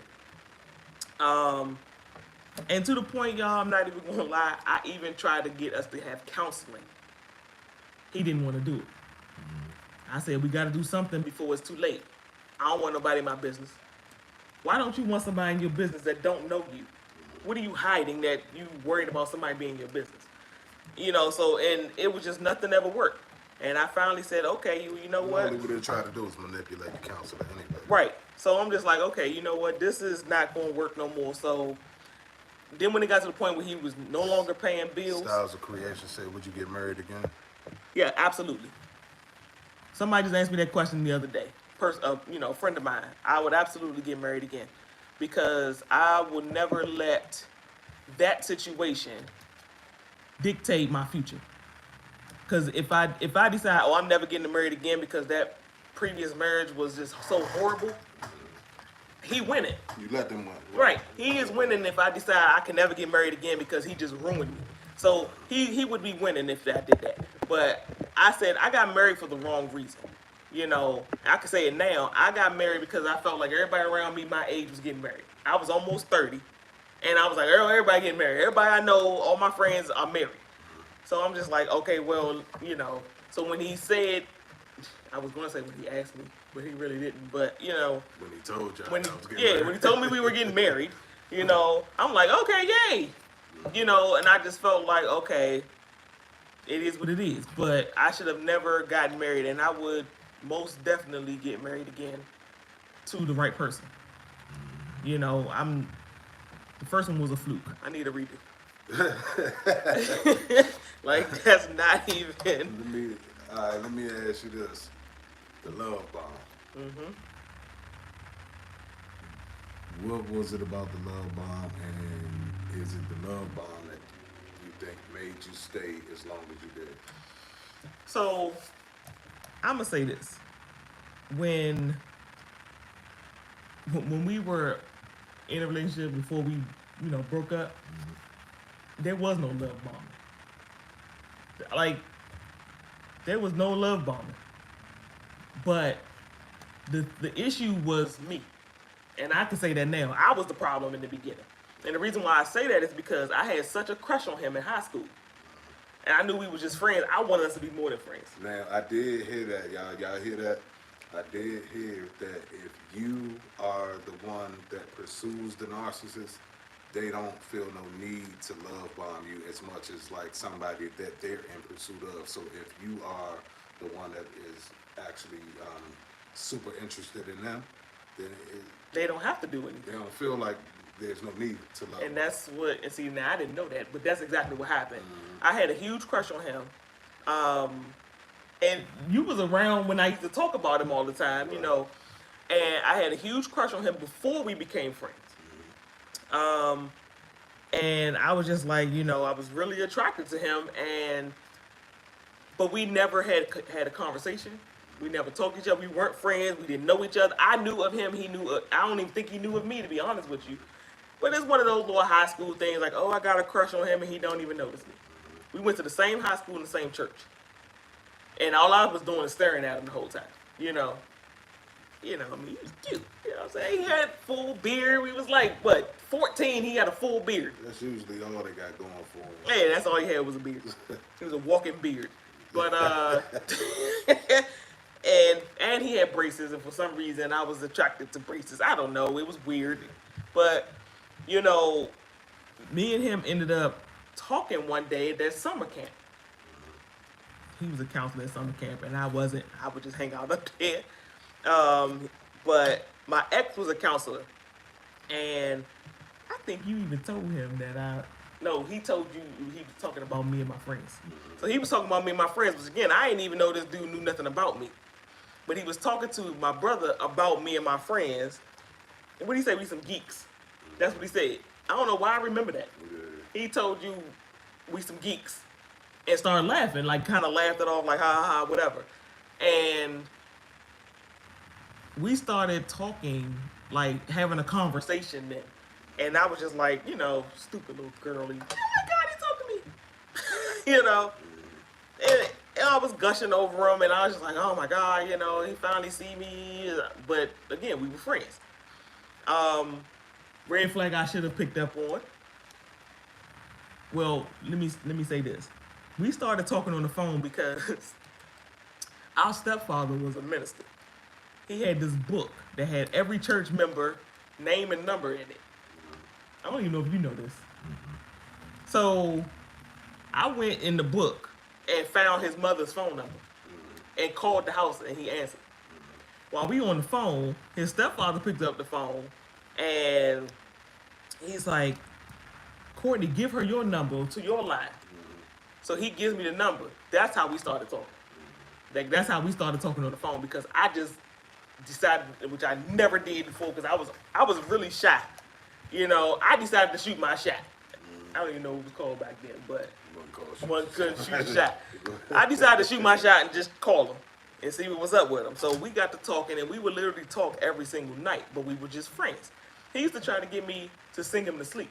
And to the point, y'all, I'm not even gonna lie, I even tried to get us to have counseling. He didn't want to do it. I said, we gotta do something before it's too late. I don't want nobody in my business. Why don't you want somebody in your business that don't know you? What are you hiding that you worried about somebody being in your business? You know, so, and it was just nothing ever worked. And I finally said, okay, you know what? All they would try to do is manipulate the counselor anyway. Right. So I'm just like, okay, you know what? This is not going to work no more. So then when it got to the point where he was no longer paying bills. Styles of Creation said, would you get married again? Yeah, absolutely. Somebody just asked me that question the other day. You know, a friend of mine. I would absolutely get married again because I would never let that situation dictate my future. Because if I decide, oh, I'm never getting married again because that previous marriage was just so horrible, he winning. You let them win. Right. He is winning if I decide I can never get married again because he just ruined me. So he would be winning if I did that. But I said I got married for the wrong reason. You know, I can say it now. I got married because I felt like everybody around me my age was getting married. I was almost 30. And I was like, everybody getting married. Everybody I know, all my friends are married. So I'm just like, okay, well, you know. So when he said, I was going to say when he asked me, but he really didn't. But, you know. When he told you when he told me we were getting married, you know, I'm like, okay, yay. You know, and I just felt like, okay, it is what it is. But I should have never gotten married, and I would most definitely get married again to the right person. You know, the first one was a fluke. I need a redo. Like, that's not even. Let me ask you this: the love bomb. What was it about the love bomb, and is it the love bomb that You think made you stay as long as you did? So, I'm gonna say this: when we were in a relationship before we, you know, broke up, there was no love bombing. Like, there was no love bombing. But the issue was me. And I can say that now. I was the problem in the beginning. And the reason why I say that is because I had such a crush on him in high school. And I knew we were just friends. I wanted us to be more than friends. Now, I did hear that, y'all. Y'all hear that? I did hear that if you are the one that pursues the narcissist, they don't feel no need to love bomb you as much as like somebody that they're in pursuit of. So if you are the one that is actually super interested in them, then they don't have to do anything. They don't feel like there's no need to love. And that's what, and see, now I didn't know that, but that's exactly what happened. I had a huge crush on him. And you was around when I used to talk about him all the time, you know. And I had a huge crush on him before we became friends. And I was just like, you know, I was really attracted to him, but we never had a conversation. We never talked to each other. We weren't friends. We didn't know each other. I knew of him. He knew. I don't even think he knew of me, to be honest with you. But it's one of those little high school things, like, oh, I got a crush on him, and he don't even notice me. We went to the same high school and the same church, and all I was doing is staring at him the whole time. You know. I mean, he was cute. You know what I'm saying? He had full beard. We was like, what, 14, he had a full beard. That's usually all they got going for him. Yeah, that's all he had was a beard. He was a walking beard. But, and he had braces, and for some reason I was attracted to braces. I don't know. It was weird. But, you know, me and him ended up talking one day at that summer camp. He was a counselor at summer camp, and I wasn't. I would just hang out up there. But my ex was a counselor, and I think you even told him that no, he told you he was talking about me and my friends. So he was talking about me and my friends, but again, I didn't even know this dude knew nothing about me. But he was talking to my brother about me and my friends. And what did he say? We some geeks. That's what he said. I don't know why I remember that. He told you we some geeks, and started laughing, like kind of laughed it off, like ha ha ha, whatever. And we started talking, like having a conversation then. And I was just like, you know, stupid little girly. Oh my God, he talked to me. You know? And I was gushing over him, and I was just like, oh my God, you know, he finally see me. But again, we were friends. Red flag I should have picked up on. Well, let me say this. We started talking on the phone because our stepfather was a minister. He had this book that had every church member name and number in it. I don't even know if you know this. So I went in the book and found his mother's phone number and called the house, and he answered. While we on the phone, his stepfather picked up the phone, and he's like, Courtney, give her your number to your line. So he gives me the number. That's how we started talking. That's how we started talking on the phone, because I just decided, which I never did before, because I was really shy. You know, I decided to shoot my shot. I don't even know what it was called back then, but one couldn't shoot a shot. I decided to shoot my shot and just call him and see what was up with him. So we got to talking, and we would literally talk every single night, but we were just friends. He used to try to get me to sing him to sleep.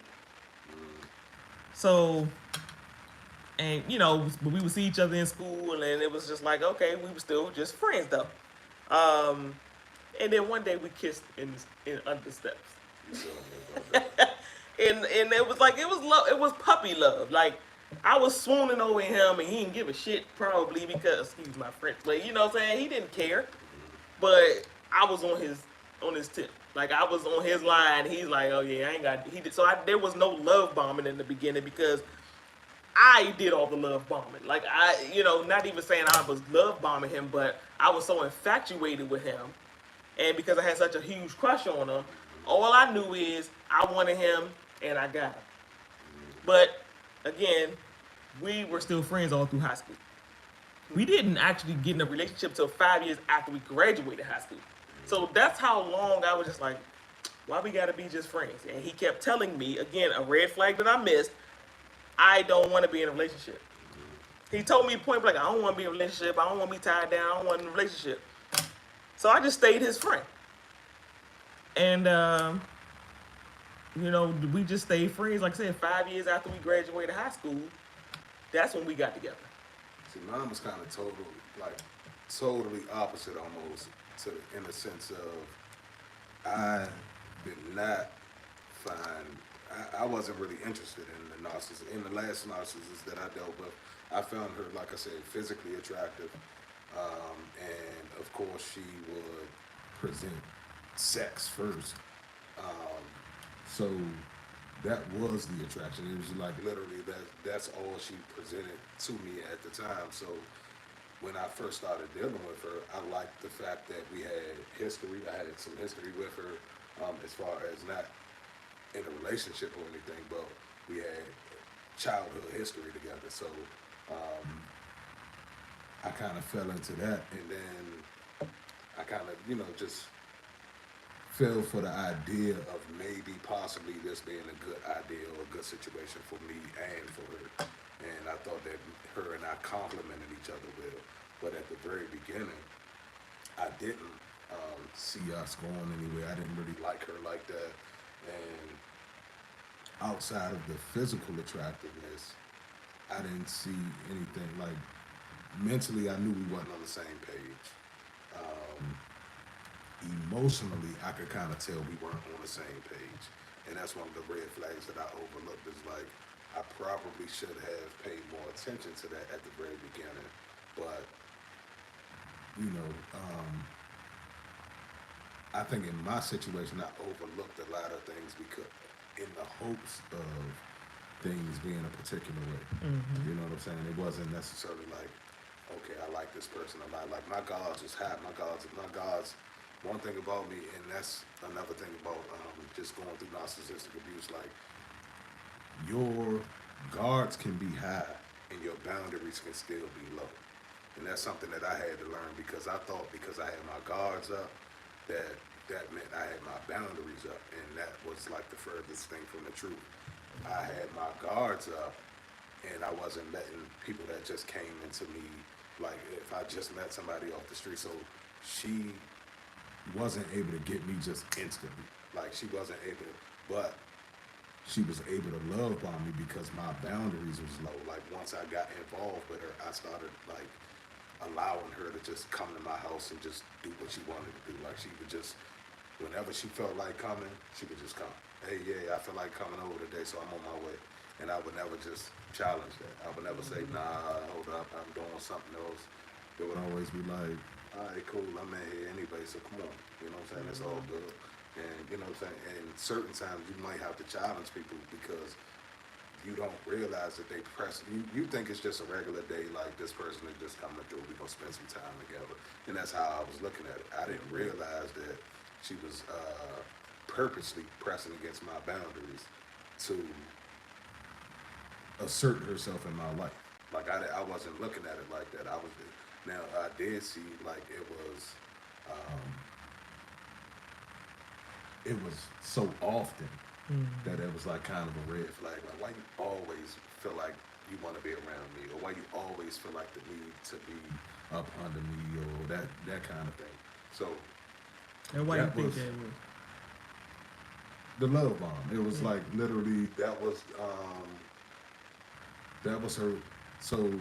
So, and you know, we would see each other in school, and it was just like, okay, we were still just friends though. And then one day we kissed under the steps. and it was like, it was love, it was puppy love. Like, I was swooning over him, and he didn't give a shit, probably because he was my friend. But you know what I'm saying? He didn't care. But I was on his tip. Like, I was on his line. He's like, oh yeah, I ain't got. He did. So there was no love bombing in the beginning, because I did all the love bombing. Like, not even saying I was love bombing him, but I was so infatuated with him, and because I had such a huge crush on him, all I knew is I wanted him, and I got him. But again, we were still friends all through high school. We didn't actually get in a relationship till 5 years after we graduated high school. So that's how long I was just like, why we gotta be just friends? And he kept telling me, again, a red flag that I missed, I don't want to be in a relationship. He told me point blank, I don't want to be in a relationship. I don't want to be tied down. I don't want to be in a relationship. So I just stayed his friend. And, we just stayed friends. Like I said, 5 years after we graduated high school, that's when we got together. See, mine was kind of totally opposite almost, in the sense of I did not find, I wasn't really interested in the narcissist. In the last narcissist that I dealt with, I found her, like I said, physically attractive. And of course she would present sex first. So that was the attraction. It was like literally that's all she presented to me at the time. So when I first started dealing with her, I liked the fact that we had history. I had some history with her, as far as not in a relationship or anything, but we had childhood history together. So I kind of fell into that, and then I kind of, just fell for the idea of maybe possibly this being a good idea or a good situation for me and for her. And I thought that her and I complemented each other well. But at the very beginning, I didn't see us going anywhere. I didn't really like her like that. And outside of the physical attractiveness, I didn't see anything like mentally. I knew we wasn't on the same page. Emotionally, I could kind of tell we weren't on the same page, and that's one of the red flags that I overlooked. Is like I probably should have paid more attention to that at the very beginning, but you know, I think in my situation, I overlooked a lot of things because in the hopes of things being a particular way. You know what I'm saying? It wasn't necessarily like, okay, I like this person a lot. Like my guards was hot. My guards. One thing about me, and that's another thing about just going through narcissistic abuse. Like your guards can be high, and your boundaries can still be low. And that's something that I had to learn because I thought because I had my guards up, that meant I had my boundaries up, and that was like the furthest thing from the truth. I had my guards up, and I wasn't letting people that just came into me, like if I just met somebody off the street. So she wasn't able to get me just instantly. Like she wasn't able to, but she was able to love bomb me because my boundaries was low. Like once I got involved with her, I started like allowing her to just come to my house and just do what she wanted to do. Like she would just, whenever she felt like coming, she would just come. Hey, yeah, I feel like coming over today, so I'm on my way. And I would never just challenge that. I would never say, nah, hold up, I'm doing something else. It would always be like, all right, cool, I'm in here anyway, so come on. You know what I'm saying? It's all good. And you know what I'm saying? And certain times you might have to challenge people because you don't realize that they press. You think it's just a regular day, like this person is just coming through, we're going to spend some time together. And that's how I was looking at it. I didn't realize that she was purposely pressing against my boundaries to assert herself in my life. Like I wasn't looking at it like that. Now I did see like it was so often that it was like kind of a red flag. Like why you always feel like you want to be around me, or why you always feel like the need to be up under me, or that kind of thing. So And why you that think was that was? the love bomb. It was like literally that was her. So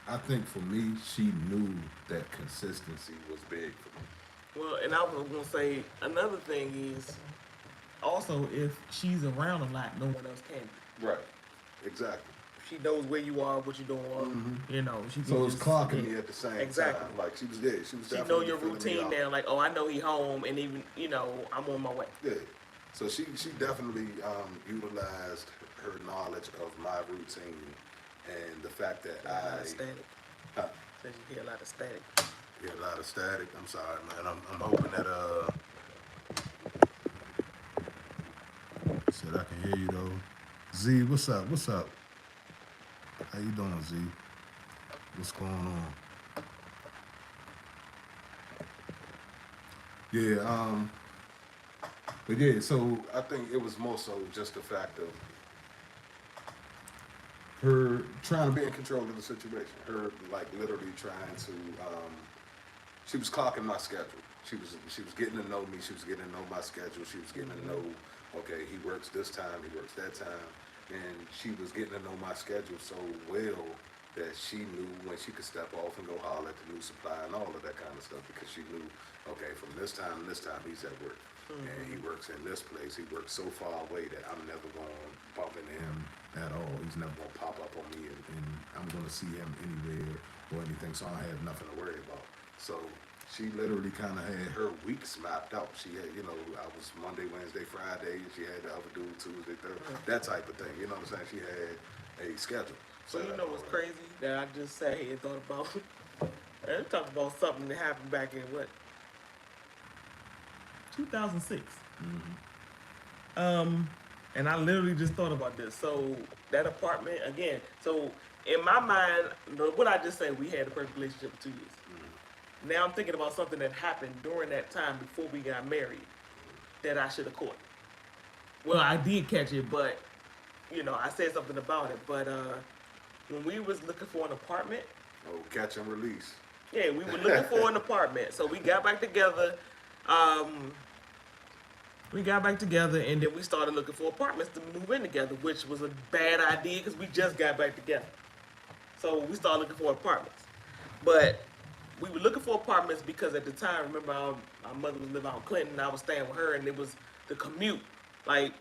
I think for me, she knew that consistency was big for me. Well, and I was gonna say another thing is also if she's around a lot, no one else can. Right. Exactly. She knows where you are, what you're doing. You know, she can So it was just, clocking me at the same exactly. time. Like she was there. She was She know definitely your feeling me routine out. now. Like, oh, I know he home, and even I'm on my way. Yeah. So she definitely utilized her knowledge of my routine and the fact that A lot of static. Huh? Says you hear a lot of static. Yeah, a lot of static. I'm sorry, man. I'm hoping that said I can hear you though. Z, what's up? What's up? How you doing, Z? What's going on? Yeah, but yeah, so I think it was more so just the fact of her trying to be in control of the situation. Her like literally trying to she was clocking my schedule. She was getting to know me, she was getting to know my schedule, she was getting to know, okay, he works this time, he works that time. And she was getting to know my schedule so well that she knew when she could step off and go holler at the new supply and all of that kind of stuff, because she knew, okay, from this time to this time he's at work. And he works in this place. He works so far away that I'm never going to bump into him at all. He's never going to pop up on me, and I'm going to see him anywhere or anything, so I have nothing to worry about. So she literally kind of had her weeks mapped out. She had, I was Monday, Wednesday, Friday. She had the other dude Tuesday, Thursday, that type of thing. You know what I'm saying? She had a schedule. So you know what's crazy that I just sat here and thought about? I talked about something that happened back in what? 2006. And I literally just thought about this. So that apartment again. So in my mind, what I just said, we had a perfect relationship for 2 years. Now I'm thinking about something that happened during that time before we got married that I should have caught. Well, I did catch it, but I said something about it. But when we was looking for an apartment, Oh, catch and release. yeah, we were looking for an apartment. So we got back together. And then we started looking for apartments to move in together, which was a bad idea because we just got back together. So we started looking for apartments. But we were looking for apartments because at the time, remember, our mother was living out in Clinton, and I was staying with her, and it was the commute. Like,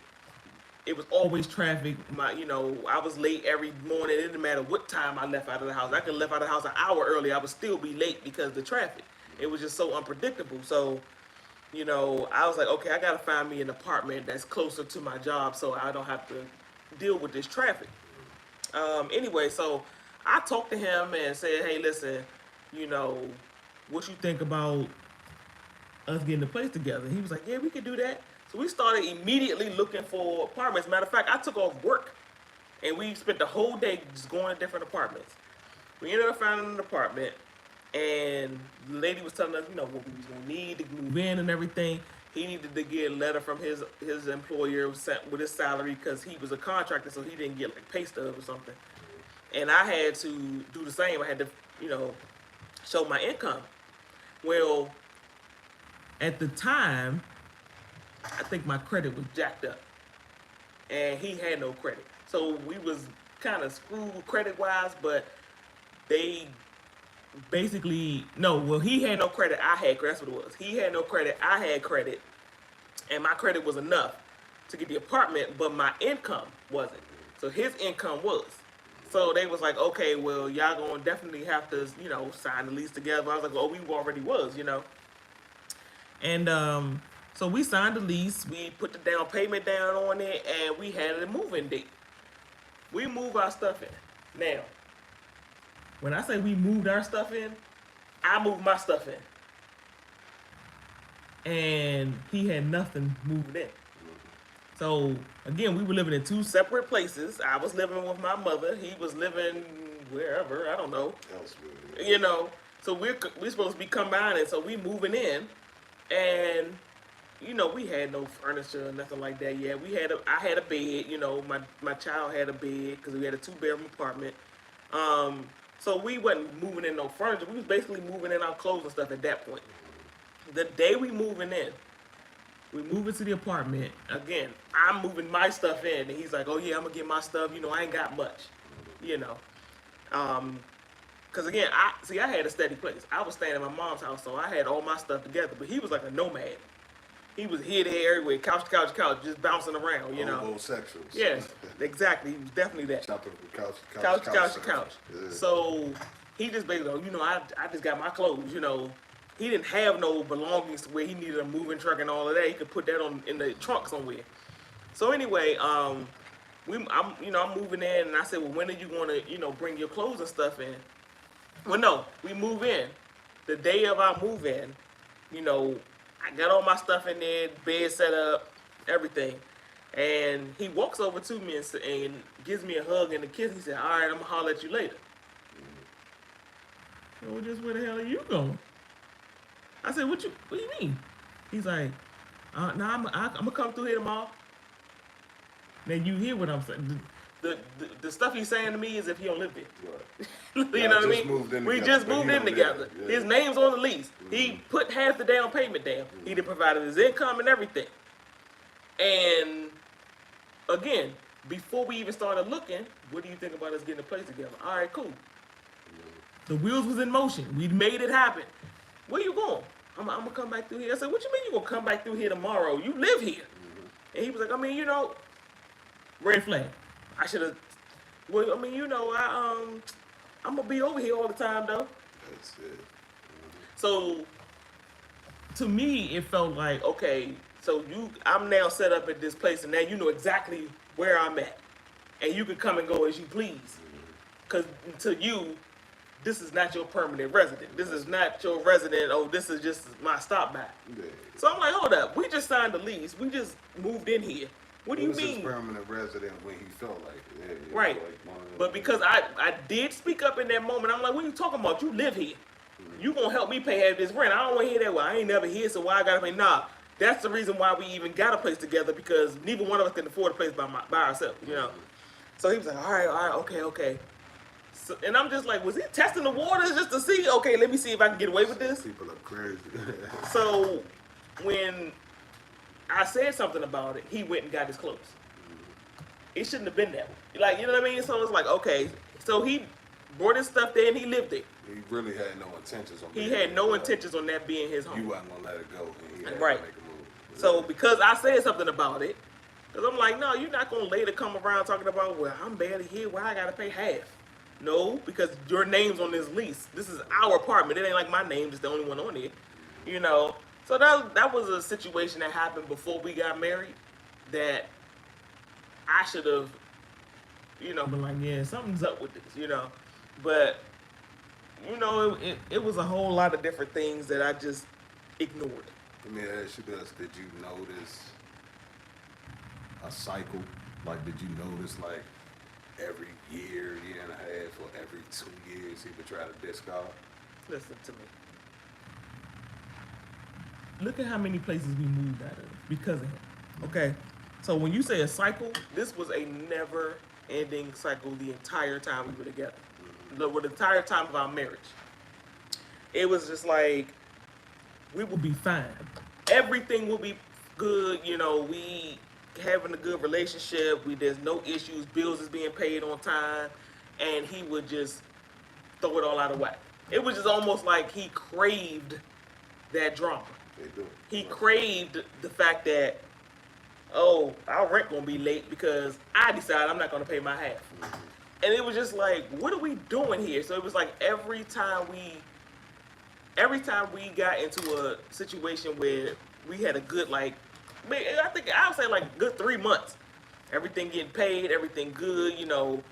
it was always traffic. I was late every morning. It didn't matter what time I left out of the house. I could have left out of the house an hour early. I would still be late because of the traffic. It was just so unpredictable. So, I was like, okay, I gotta find me an apartment that's closer to my job so I don't have to deal with this traffic. Anyway, so I talked to him and said, hey, listen, what you think about us getting a place together? He was like, yeah, we could do that. So we started immediately looking for apartments. Matter of fact, I took off work and we spent the whole day just going to different apartments. We ended up finding an apartment, and the lady was telling us, what we was gonna need to move in and everything. He needed to get a letter from his employer with his salary because he was a contractor, so he didn't get like pay stub or something. And I had to do the same. I had to, show my income. Well, at the time, I think my credit was jacked up, and he had no credit. So we was kind of screwed credit-wise, but they basically, he had no credit, I had credit, that's what it was. He had no credit, I had credit, and my credit was enough to get the apartment, but my income wasn't. So his income was. So they was like, okay, well, y'all gonna definitely have to, sign the lease together. I was like, well, we already was, And so we signed the lease, we put the down payment down on it, and we had a move-in date. We moved our stuff in. Now, when I say we moved our stuff in, I moved my stuff in. And he had nothing moved in. So, again, we were living in two separate places. I was living with my mother. He was living wherever, I don't know. Elsewhere. So we're supposed to be combining, so we moving in. And, we had no furniture or nothing like that yet. I had a bed, my child had a bed because we had a 2-bedroom apartment. So we wasn't moving in no furniture. We was basically moving in our clothes and stuff at that point. The day we moving in, we move into the apartment. Again, I'm moving my stuff in, and he's like, "Oh yeah, I'm gonna get my stuff. I ain't got much, Cause again, I had a steady place. I was staying at my mom's house, so I had all my stuff together. But he was like a nomad. He was here, there, everywhere, couch to couch to couch, just bouncing around, Homosexuals. Yeah, exactly. He was definitely that. Jumping from couch to Couch to couch. Yeah. So he just basically, I just got my clothes, He didn't have no belongings to where he needed a moving truck and all of that. He could put that in the trunk somewhere. So anyway, I'm moving in, and I said, well, when are you gonna, bring your clothes and stuff in? Well, no, we move in. The day of our move in, I got all my stuff in there, bed set up, everything. And he walks over to me and gives me a hug and a kiss. He said, all right, I'm gonna holler at you later. Well, just where the hell are you going? I said, what do you mean? He's like, I'm gonna come through here tomorrow. Now you hear what I'm saying. The stuff he's saying to me is if he don't live there. Right. You know what I mean? We just moved in together. Yeah. His name's on the lease. Mm-hmm. He put half the down payment down. Mm-hmm. He done provided his income and everything. And again, before we even started looking, what do you think about us getting a place together? All right, cool. Mm-hmm. The wheels was in motion. We made it happen. Where you going? I'm gonna come back through here. I said, what you mean you gonna come back through here tomorrow? You live here. Mm-hmm. And he was like, red flag. I should have. Well, I'm gonna be over here all the time though. That's it. Mm-hmm. So, to me, it felt like, okay, so I'm now set up at this place, and now you know exactly where I'm at, and you can come and go as you please. Because to you, this is not your permanent resident. This is not your resident. Oh, this is just my stop by. Yeah. So I'm like, hold up. We just signed the lease. We just moved in here. What do He you was his mean? permanent resident when he felt like it. Yeah, it was Right. like one of them But things. because I did speak up in that moment, I'm like, what are you talking about? You live here. You gonna help me pay half this rent. I don't wanna hear that. Well, I ain't never here, so why I gotta pay? Nah. That's the reason why we even got a place together, because neither one of us can afford a place by ourselves, you know. So he was like, all right, okay. So, and I'm just like, was he testing the waters just to see? Okay, let me see if I can get away with this. People are crazy. So when I said something about it, he went and got his clothes. It shouldn't have been that way. Like, you know what I mean? So it's like, okay. So he brought his stuff there and he lived there. He really had no intentions on. He being had no there. intentions on that being his You home. wasn't gonna let it go, and he had Right. to make a move. So because I said something about it, because I'm like, no, you're not going to later come around talking about, well, I'm barely here, why I got to pay half? No, because your name's on this lease. This is our apartment. It ain't like my name is the only one on it, you know. So that was a situation that happened before we got married that I should have, you know, been like, yeah, something's up with this, you know. But, you know, it was a whole lot of different things that I just ignored. Let me ask you this: did you notice a cycle? Like, did you notice like every year and a half, or every 2 years he would try to discard? Listen to me. Look at how many places we moved out of because of him. Okay? So when you say a cycle, this was a never-ending cycle the entire time we were together. The entire time of our marriage. It was just like, we would be fine. Everything would be good, you know, we having a good relationship, there's no issues, bills is being paid on time, and he would just throw it all out of whack. It was just almost like he craved that drama. They do. He craved the fact that, oh, our rent gonna be late because I decided I'm not gonna pay my half. And it was just like, what are we doing here? So it was like every time we got into a situation where we had a good, like, I think I would say like good 3 months. Everything getting paid, everything good, you know,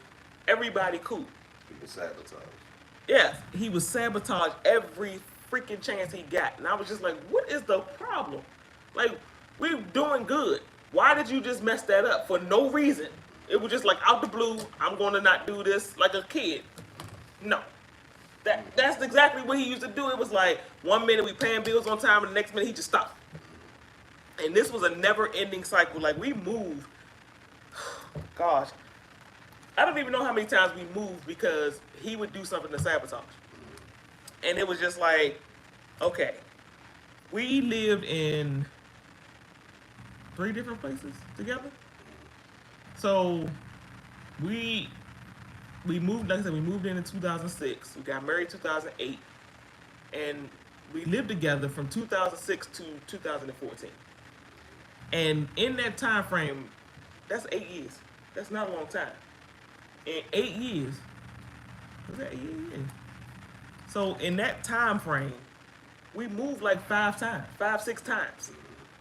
everybody cool. He was sabotaged. Yeah, he was sabotage every freaking chance he got. And I was just like, what is the problem? Like, we're doing good. Why did you just mess that up for no reason? It was just like out the blue, I'm going to not do this like a kid. No. That's exactly what he used to do. It was like 1 minute we paying bills on time and the next minute he just stopped. And this was a never-ending cycle. Like, we moved, gosh, I don't even know how many times we moved because he would do something to sabotage. And it was just like, okay, we lived in 3 different places together. So we moved, like I said, we moved in 2006. We got married 2008. And we lived together from 2006 to 2014. And in that time frame, that's 8 years. That's not a long time. In 8 years, was that 8 years? Yeah. So in that time frame, we moved like 5, 6 times,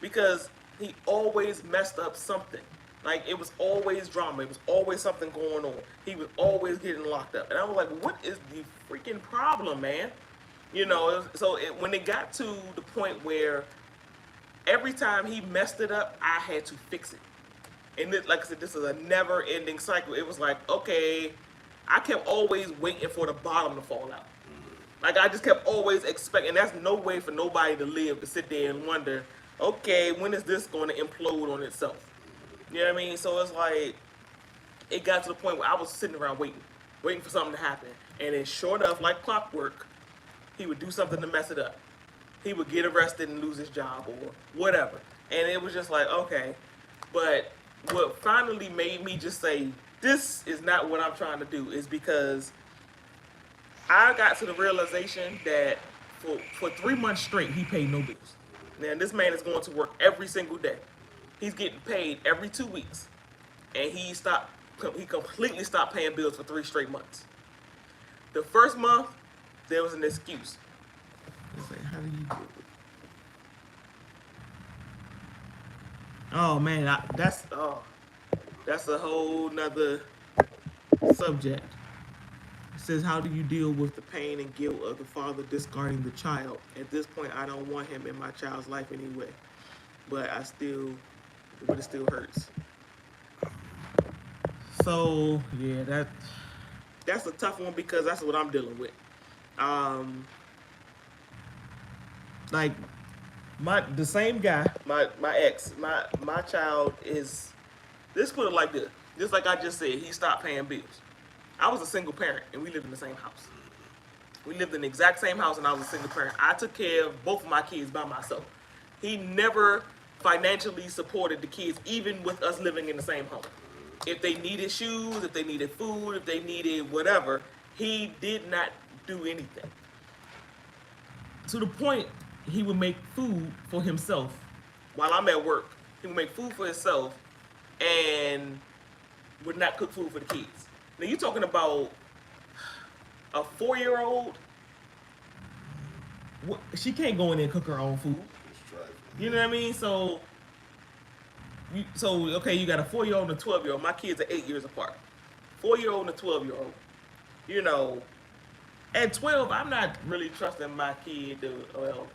because he always messed up something. Like, it was always drama. It was always something going on. He was always getting locked up. And I was like, what is the freaking problem, man? You know, when it got to the point where every time he messed it up, I had to fix it. And this, like I said, this is a never-ending cycle. It was like, okay, I kept always waiting for the bottom to fall out. Like, I just kept always expecting, and that's no way for nobody to live, to sit there and wonder, okay, when is this going to implode on itself? You know what I mean? So it's like, it got to the point where I was sitting around waiting for something to happen. And then sure enough, like clockwork, he would do something to mess it up. He would get arrested and lose his job or whatever. And it was just like, okay. But what finally made me just say, this is not what I'm trying to do, is because I got to the realization that for 3 months straight, he paid no bills. Now, this man is going to work every single day. He's getting paid every 2 weeks. And he completely stopped paying bills for 3 straight months. The first month, there was an excuse. It's like, how do you do it? Oh man, that's a whole nother subject. It says, how do you deal with the pain and guilt of the father discarding the child? At this point, I don't want him in my child's life anyway. But it still hurts. So yeah, that's a tough one because that's what I'm dealing with. Um, like the same guy, my ex, my child is. Let's put it like this. Just like I just said, he stopped paying bills. I was a single parent, and we lived in the same house. We lived in the exact same house, and I was a single parent. I took care of both of my kids by myself. He never financially supported the kids, even with us living in the same home. If they needed shoes, if they needed food, if they needed whatever, he did not do anything. To the point, he would make food for himself while I'm at work. He would make food for himself and would not cook food for the kids. Now you're talking about a 4-year-old. She can't go in there and cook her own food. You know what I mean? So okay, you got a 4-year-old and a 12-year-old. My kids are 8 years apart. 4-year-old and a 12-year-old. You know, at 12, I'm not really trusting my kid to. Well,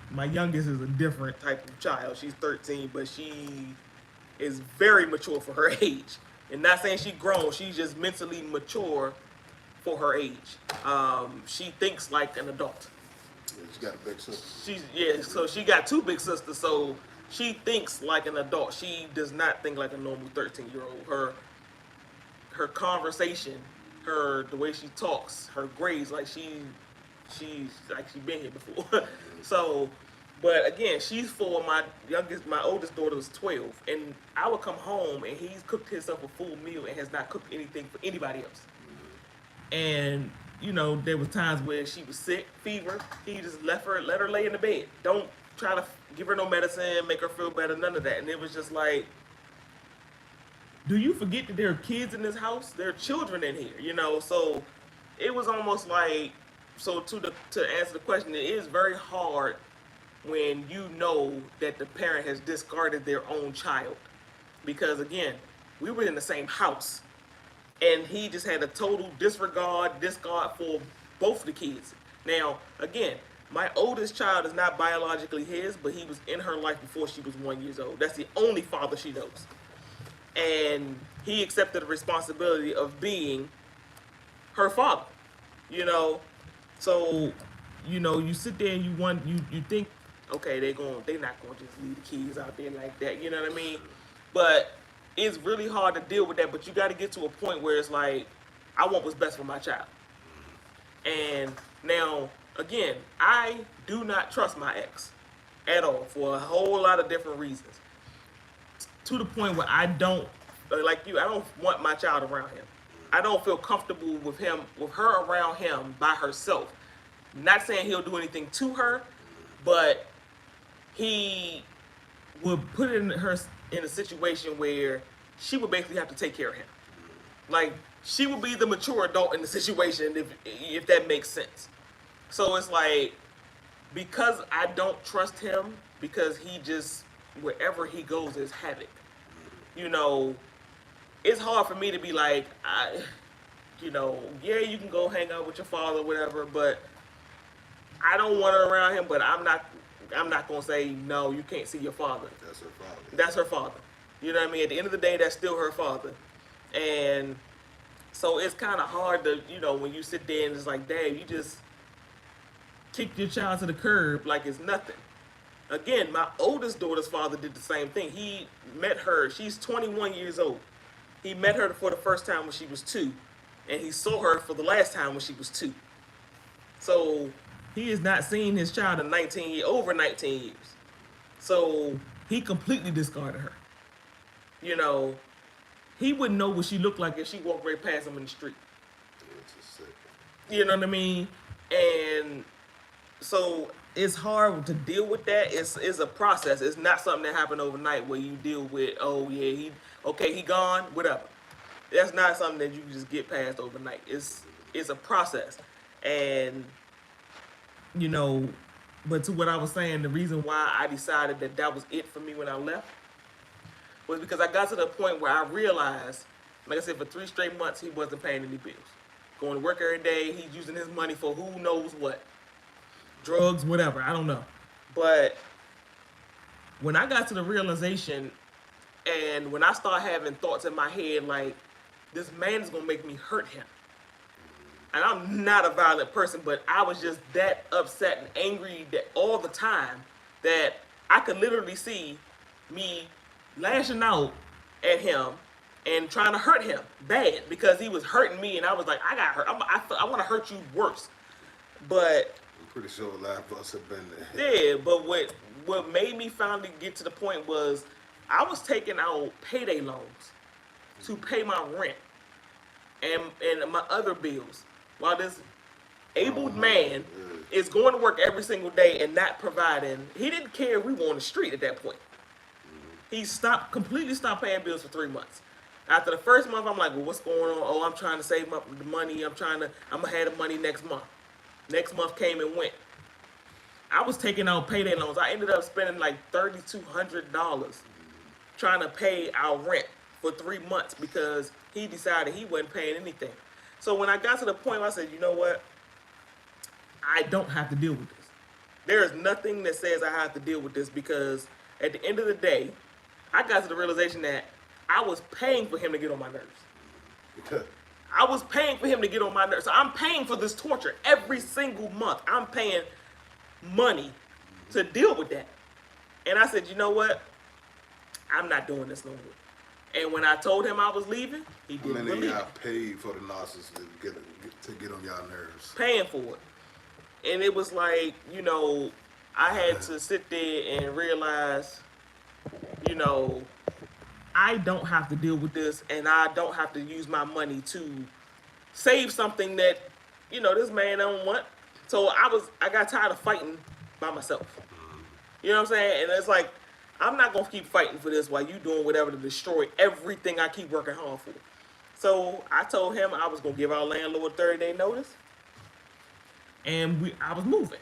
my youngest is a different type of child. She's 13, but she is very mature for her age. And not saying she's grown, she's just mentally mature for her age. She thinks like an adult. Yeah, she got a big sister. So she got 2 big sisters, so she thinks like an adult. She does not think like a normal 13-year-old. Her conversation, the way she talks, her grades, like she's like she been here before. So, but again, she's 4. My oldest daughter is 12, and I would come home and he's cooked himself a full meal and has not cooked anything for anybody else. And you know, there was times where she was sick, fever. He just let her lay in the bed. Don't try to give her no medicine, make her feel better, none of that. And it was just like, do you forget that there are kids in this house? There are children in here, you know? So it was almost like, to answer the question, it is very hard when you know that the parent has discarded their own child. Because again, we were in the same house. And he just had a total disregard for both of the kids. Now, again, my oldest child is not biologically his, but he was in her life before she was 1 year old. That's the only father she knows. And he accepted the responsibility of being her father, you know? So, you know, you sit there and you think, okay, they're not going to just leave the kids out there like that, you know what I mean? But it's really hard to deal with that, but you got to get to a point where it's like, I want what's best for my child. And now, again, I do not trust my ex at all for a whole lot of different reasons. To the point where I don't, like you, I don't want my child around him. I don't feel comfortable with her around him by herself. Not saying he'll do anything to her, but he would put her in a situation where she would basically have to take care of him. Like, she would be the mature adult in the situation, if that makes sense. So it's like, because I don't trust him, because he just, wherever he goes is havoc. You know, it's hard for me to be like, yeah, you can go hang out with your father, whatever, but I don't want her around him, but I'm not gonna say, no, you can't see your father. That's her father. That's her father. You know what I mean? At the end of the day, that's still her father. And so it's kind of hard to, when you sit there and it's like, Dad, you just kicked your child to the curb like it's nothing. Again, my oldest daughter's father did the same thing. He met her. She's 21 years old. He met her for the first time when she was 2. And he saw her for the last time when she was 2. So he has not seen his child in over 19 years. So he completely discarded her. He wouldn't know what she looked like if she walked right past him in the street. You know what I mean? And so it's hard to deal with that. It's a process. It's not something that happened overnight where you deal with, he gone, whatever. That's not something that you can just get past overnight. It's a process. And, but to what I was saying, the reason why I decided that was it for me when I left was because I got to the point where I realized, like I said, for 3 straight months, he wasn't paying any bills. Going to work every day, he's using his money for who knows what. Drugs, whatever, I don't know. But when I got to the realization, and when I started having thoughts in my head like, this man is gonna make me hurt him. And I'm not a violent person, but I was just that upset and angry that all the time that I could literally see me lashing out at him and trying to hurt him bad because he was hurting me, and I was like, I got hurt. I want to hurt you worse. But I'm pretty sure a lot of us have been there. yeah, but what made me finally get to the point was I was taking out payday loans to pay my rent and my other bills, while this abled man is going to work every single day and not providing. He didn't care if we were on the street at that point. He completely stopped paying bills for 3 months. After the first month, I'm like, well, what's going on? Oh, I'm trying to save up the money. I'm gonna have the money next month. Next month came and went. I was taking out payday loans. I ended up spending like $3,200 trying to pay our rent for 3 months because he decided he wasn't paying anything. So when I got to the point where I said, you know what? I don't have to deal with this. There is nothing that says I have to deal with this because at the end of the day, I got to the realization that I was paying for him to get on my nerves. I was paying for him to get on my nerves. So I'm paying for this torture every single month. I'm paying money to deal with that. And I said, you know what? I'm not doing this no more. And when I told him I was leaving, he didn't believe it. How many y'all paid for the narcissist to get on y'all nerves? Paying for it. And it was like, you know, I had to sit there and realize, you know, I don't have to deal with this, and I don't have to use my money to save something that, you know, this man don't want. So I got tired of fighting by myself. You know what I'm saying? And it's like, I'm not going to keep fighting for this while you doing whatever to destroy everything I keep working hard for. So I told him I was going to give our landlord 30-day notice. And I was moving.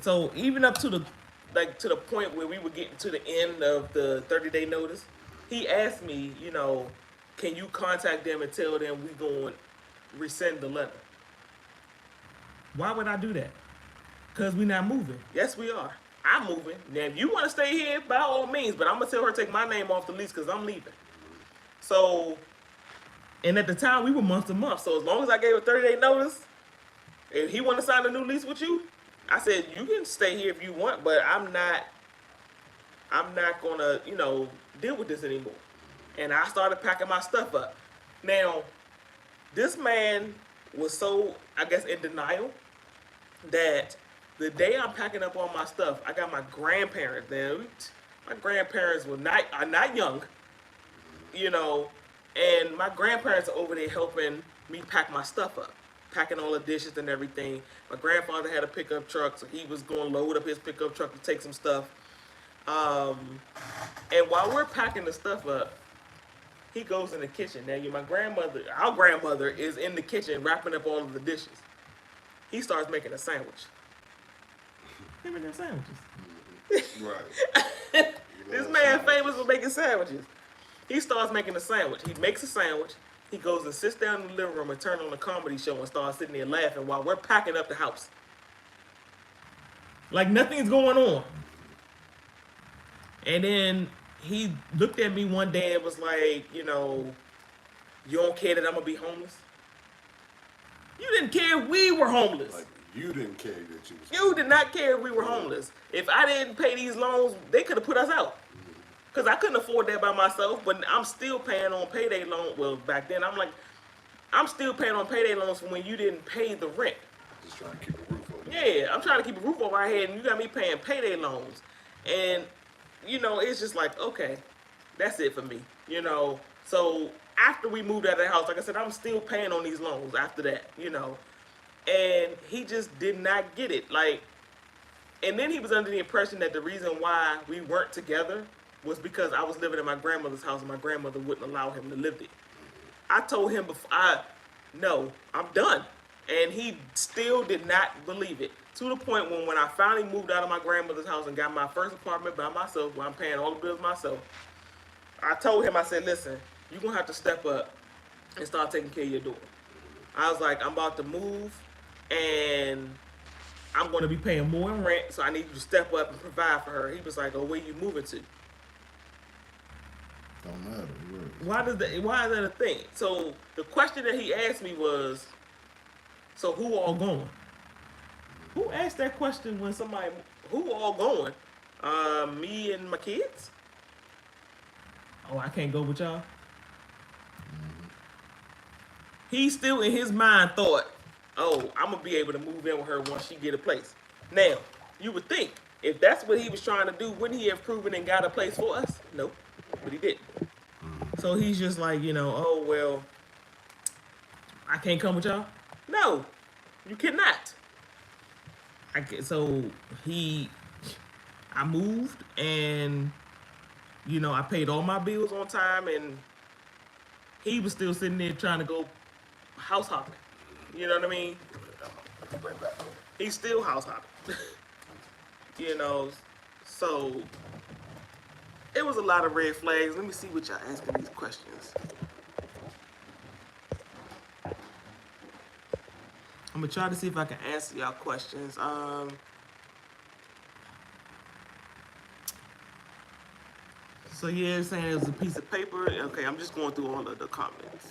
So even up to the point where we were getting to the end of the 30-day notice, he asked me, you know, can you contact them and tell them we going to rescind the letter? Why would I do that? Because we're not moving. Yes, we are. I'm moving. Now, if you want to stay here, by all means, but I'm going to tell her to take my name off the lease because I'm leaving. So, and at the time, we were month to month. So as long as I gave a 30-day notice, if he want to sign a new lease with you, I said, you can stay here if you want, but I'm not going to, you know, deal with this anymore. And I started packing my stuff up. Now, this man was so, I guess, in denial that the day I'm packing up all my stuff, I got my grandparents there. My grandparents are not young, you know, and my grandparents are over there helping me pack my stuff up, packing all the dishes and everything. My grandfather had a pickup truck, so he was going to load up his pickup truck to take some stuff. And while we're packing the stuff up, he goes in the kitchen. Now, our grandmother is in the kitchen wrapping up all of the dishes. He starts making a sandwich. Him and them sandwiches. Right. This man famous for making sandwiches. He starts making a sandwich. He makes a sandwich. He goes and sits down in the living room and turns on the comedy show and starts sitting there laughing while we're packing up the house. Like nothing's going on. And then he looked at me one day and was like, you know, you don't care that I'm going to be homeless? You didn't care if we were homeless. Like, you didn't care that you was You did not care if we were homeless. If I didn't pay these loans, they could have put us out. Because I couldn't afford that by myself, but I'm still paying on payday loans. Well, back then, I'm still paying on payday loans from when you didn't pay the rent. just trying to keep a roof over. Yeah, I'm trying to keep a roof over our head, and you got me paying payday loans. And, you know, it's just like, okay, that's it for me, you know. So after we moved out of the house, like I said, I'm still paying on these loans after that, you know. And he just did not get it. Like, and then he was under the impression that the reason why we weren't together was because I was living in my grandmother's house and my grandmother wouldn't allow him to live there. I told him before, no, I'm done. And he still did not believe it. To the point when I finally moved out of my grandmother's house and got my first apartment by myself, where I'm paying all the bills myself, I told him, I said, listen, you're going to have to step up and start taking care of your daughter. I was like, I'm about to move, and I'm going to be paying more in rent, so I need you to step up and provide for her. He was like, oh, where you moving to? Don't matter. Right. why is that a thing? So the question that he asked me was, so who all going? Who asked that question when somebody, who all going? Me and my kids? Oh, I can't go with y'all? He still in his mind thought, oh, I'm gonna be able to move in with her once she get a place. Now, you would think, if that's what he was trying to do, wouldn't he have proven and got a place for us? Nope, but he didn't. So he's just like, oh, well, I can't come with y'all? No, you cannot. So I moved, and, I paid all my bills on time, and he was still sitting there trying to go house hopping. You know what I mean? He's still house hopping. So it was a lot of red flags. Let me see what y'all asking these questions. I'm gonna try to see if I can answer y'all questions. So yeah, saying it was a piece of paper. Okay, I'm just going through all of the comments.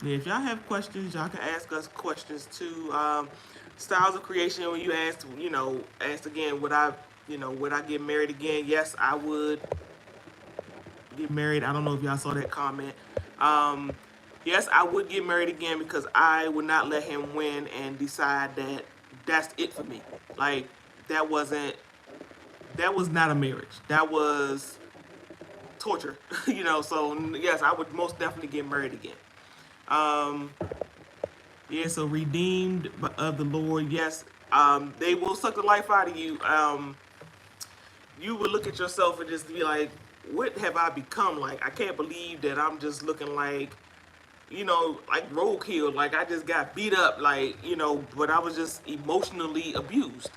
Yeah, if y'all have questions, y'all can ask us questions too. Styles of creation. When you asked again, would I get married again? Yes, I would get married. I don't know if y'all saw that comment. Yes, I would get married again because I would not let him win and decide that that's it for me. Like, that was not a marriage. That was torture. So yes, I would most definitely get married again. Yeah, so redeemed of the Lord. Yes, they will suck the life out of you. You would look at yourself and just be like, what have I become? Like, I can't believe that I'm just looking like, like roadkill. Like, I just got beat up, like, but I was just emotionally abused.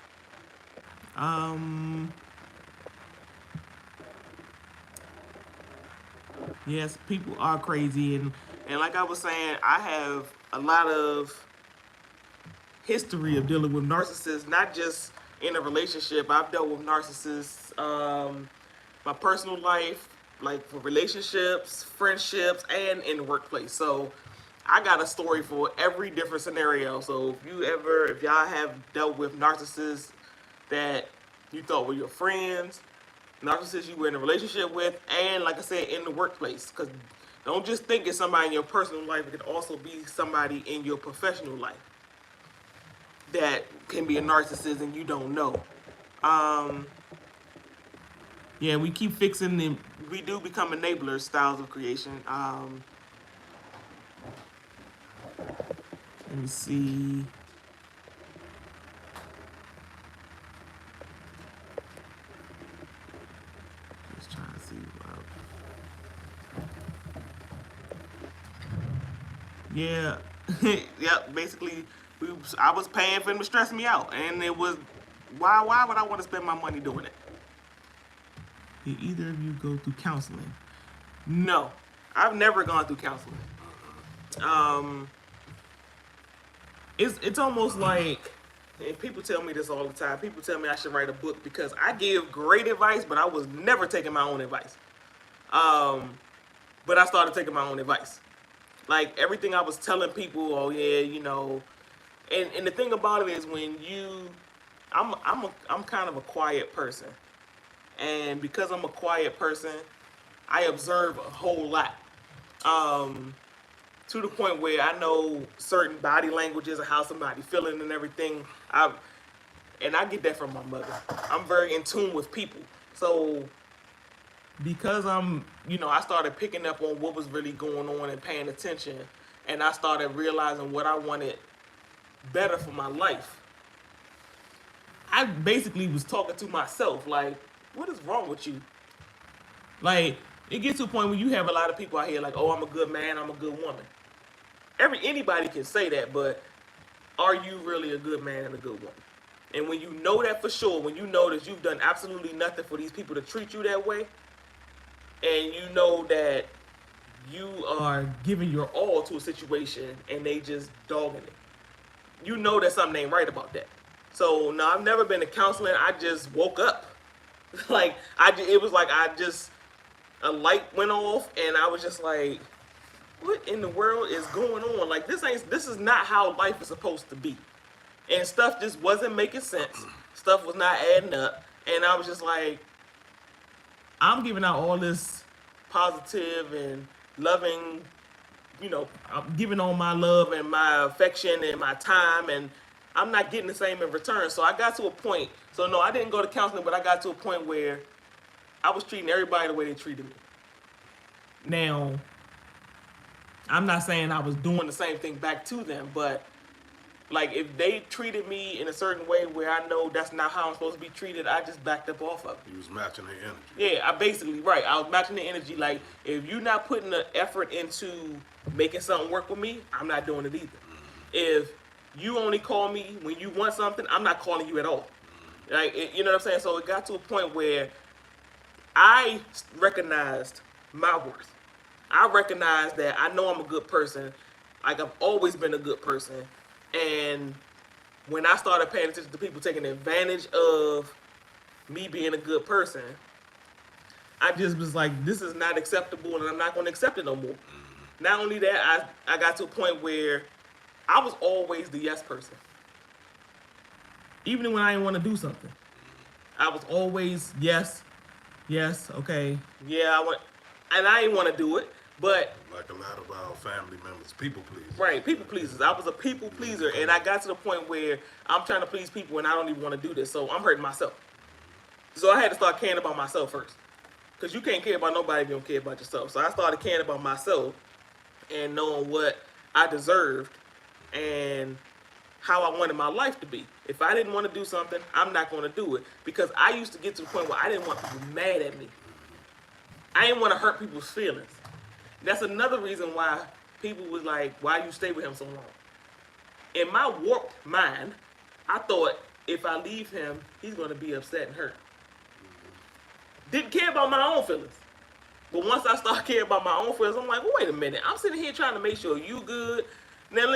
Yes, people are crazy, and like I was saying, I have a lot of history of dealing with narcissists, not just in a relationship. I've dealt with narcissists, my personal life, like for relationships, friendships, and in the workplace. So I got a story for every different scenario. So if y'all have dealt with narcissists that you thought were your friends, narcissists you were in a relationship with, and like I said, in the workplace, because don't just think it's somebody in your personal life. It can also be somebody in your professional life that can be a narcissist and you don't know. Yeah, we keep fixing them. We do become enablers, styles of creation. Let me see. Just trying to see. Yeah, yep. Basically, I was paying for him to stress me out, and it was why would I want to spend my money doing it? Did either of you go through counseling? No, I've never gone through counseling. It's almost like, and people tell me this all the time. People tell me I should write a book because I give great advice, but I was never taking my own advice. But I started taking my own advice. Like, everything I was telling people, oh yeah, and the thing about it is I'm kind of a quiet person, and because I'm a quiet person, I observe a whole lot. To the point where I know certain body languages and how somebody feeling and everything. I get that from my mother. I'm very in tune with people. So because I started picking up on what was really going on and paying attention, and I started realizing what I wanted better for my life. I basically was talking to myself, like, what is wrong with you? Like, it gets to a point where you have a lot of people out here like, oh, I'm a good man, I'm a good woman. Anybody can say that, but are you really a good man and a good woman? And when you know that for sure, when you know that you've done absolutely nothing for these people to treat you that way, and you know that you are giving your all to a situation and they just dogging it, you know that something ain't right about that. So no, I've never been to counseling. I just woke up. Like it was like a light went off, and I was just like, what in the world is going on? Like this is not how life is supposed to be. And stuff just wasn't making sense. Stuff was not adding up, and I was just like, I'm giving out all this positive and loving, I'm giving all my love and my affection and my time, and I'm not getting the same in return. So I got to a point. So no, I didn't go to counseling, but I got to a point where I was treating everybody the way they treated me. Now, I'm not saying I was doing the same thing back to them, but like if they treated me in a certain way where I know that's not how I'm supposed to be treated, I just backed up off of it. You was matching the energy. Yeah, I basically, right. I was matching the energy. Like, if you're not putting the effort into making something work with me, I'm not doing it either. If you only call me when you want something, I'm not calling you at all. Like, you know what I'm saying? So it got to a point where I recognized my worth. I recognized that I know I'm a good person. Like, I've always been a good person. And when I started paying attention to people taking advantage of me being a good person, I just was like, this is not acceptable, and I'm not going to accept it no more. Not only that, I got to a point where I was always the yes person. Even when I didn't want to do something, I was always yes, okay, yeah, I want, and I didn't want to do it, but Like a lot of our family members, people pleasers. right, people pleasers. I was a people pleaser, and I got to the point where I'm trying to please people, and I don't even want to do this, so I'm hurting myself. So I had to start caring about myself first, because you can't care about nobody if you don't care about yourself. So I started caring about myself and knowing what I deserved and how I wanted my life to be. If I didn't want to do something, I'm not going to do it, because I used to get to the point where I didn't want people mad at me. I didn't want to hurt people's feelings. That's another reason why people was like, why you stay with him so long? In my warped mind, I thought if I leave him, he's going to be upset and hurt. Didn't care about my own feelings. But once I start caring about my own feelings, I'm like, well, wait a minute. I'm sitting here trying to make sure you good. Now,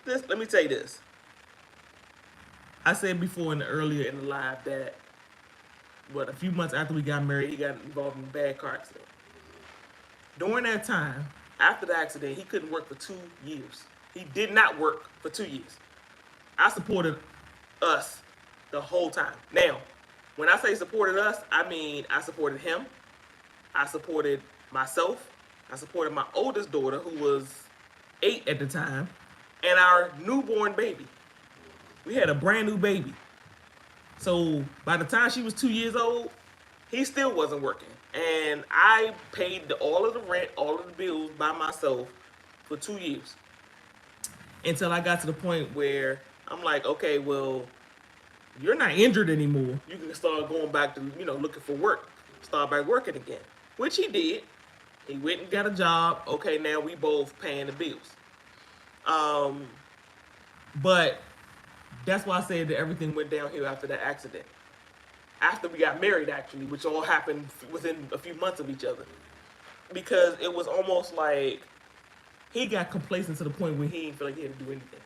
let me tell you this. I said before earlier in the live that, a few months after we got married, he got involved in a bad car accident. During that time, after the accident, he couldn't work for 2 years. He did not work for 2 years. I supported us the whole time. Now, when I say supported us, I mean I supported him. I supported myself. I supported my oldest daughter, who was 8 at the time, and our newborn baby. We had a brand new baby. So by the time she was 2 years old, he still wasn't working. And I paid all of the rent, all of the bills by myself for 2 years. Until I got to the point where I'm like, okay, well, you're not injured anymore. You can start going back to, looking for work. Start back working again. Which he did. He went and got a job. Okay, now we both paying the bills. But that's why I said that everything went downhill after that accident. After we got married, actually, which all happened within a few months of each other. Because it was almost like he got complacent to the point where he didn't feel like he had to do anything.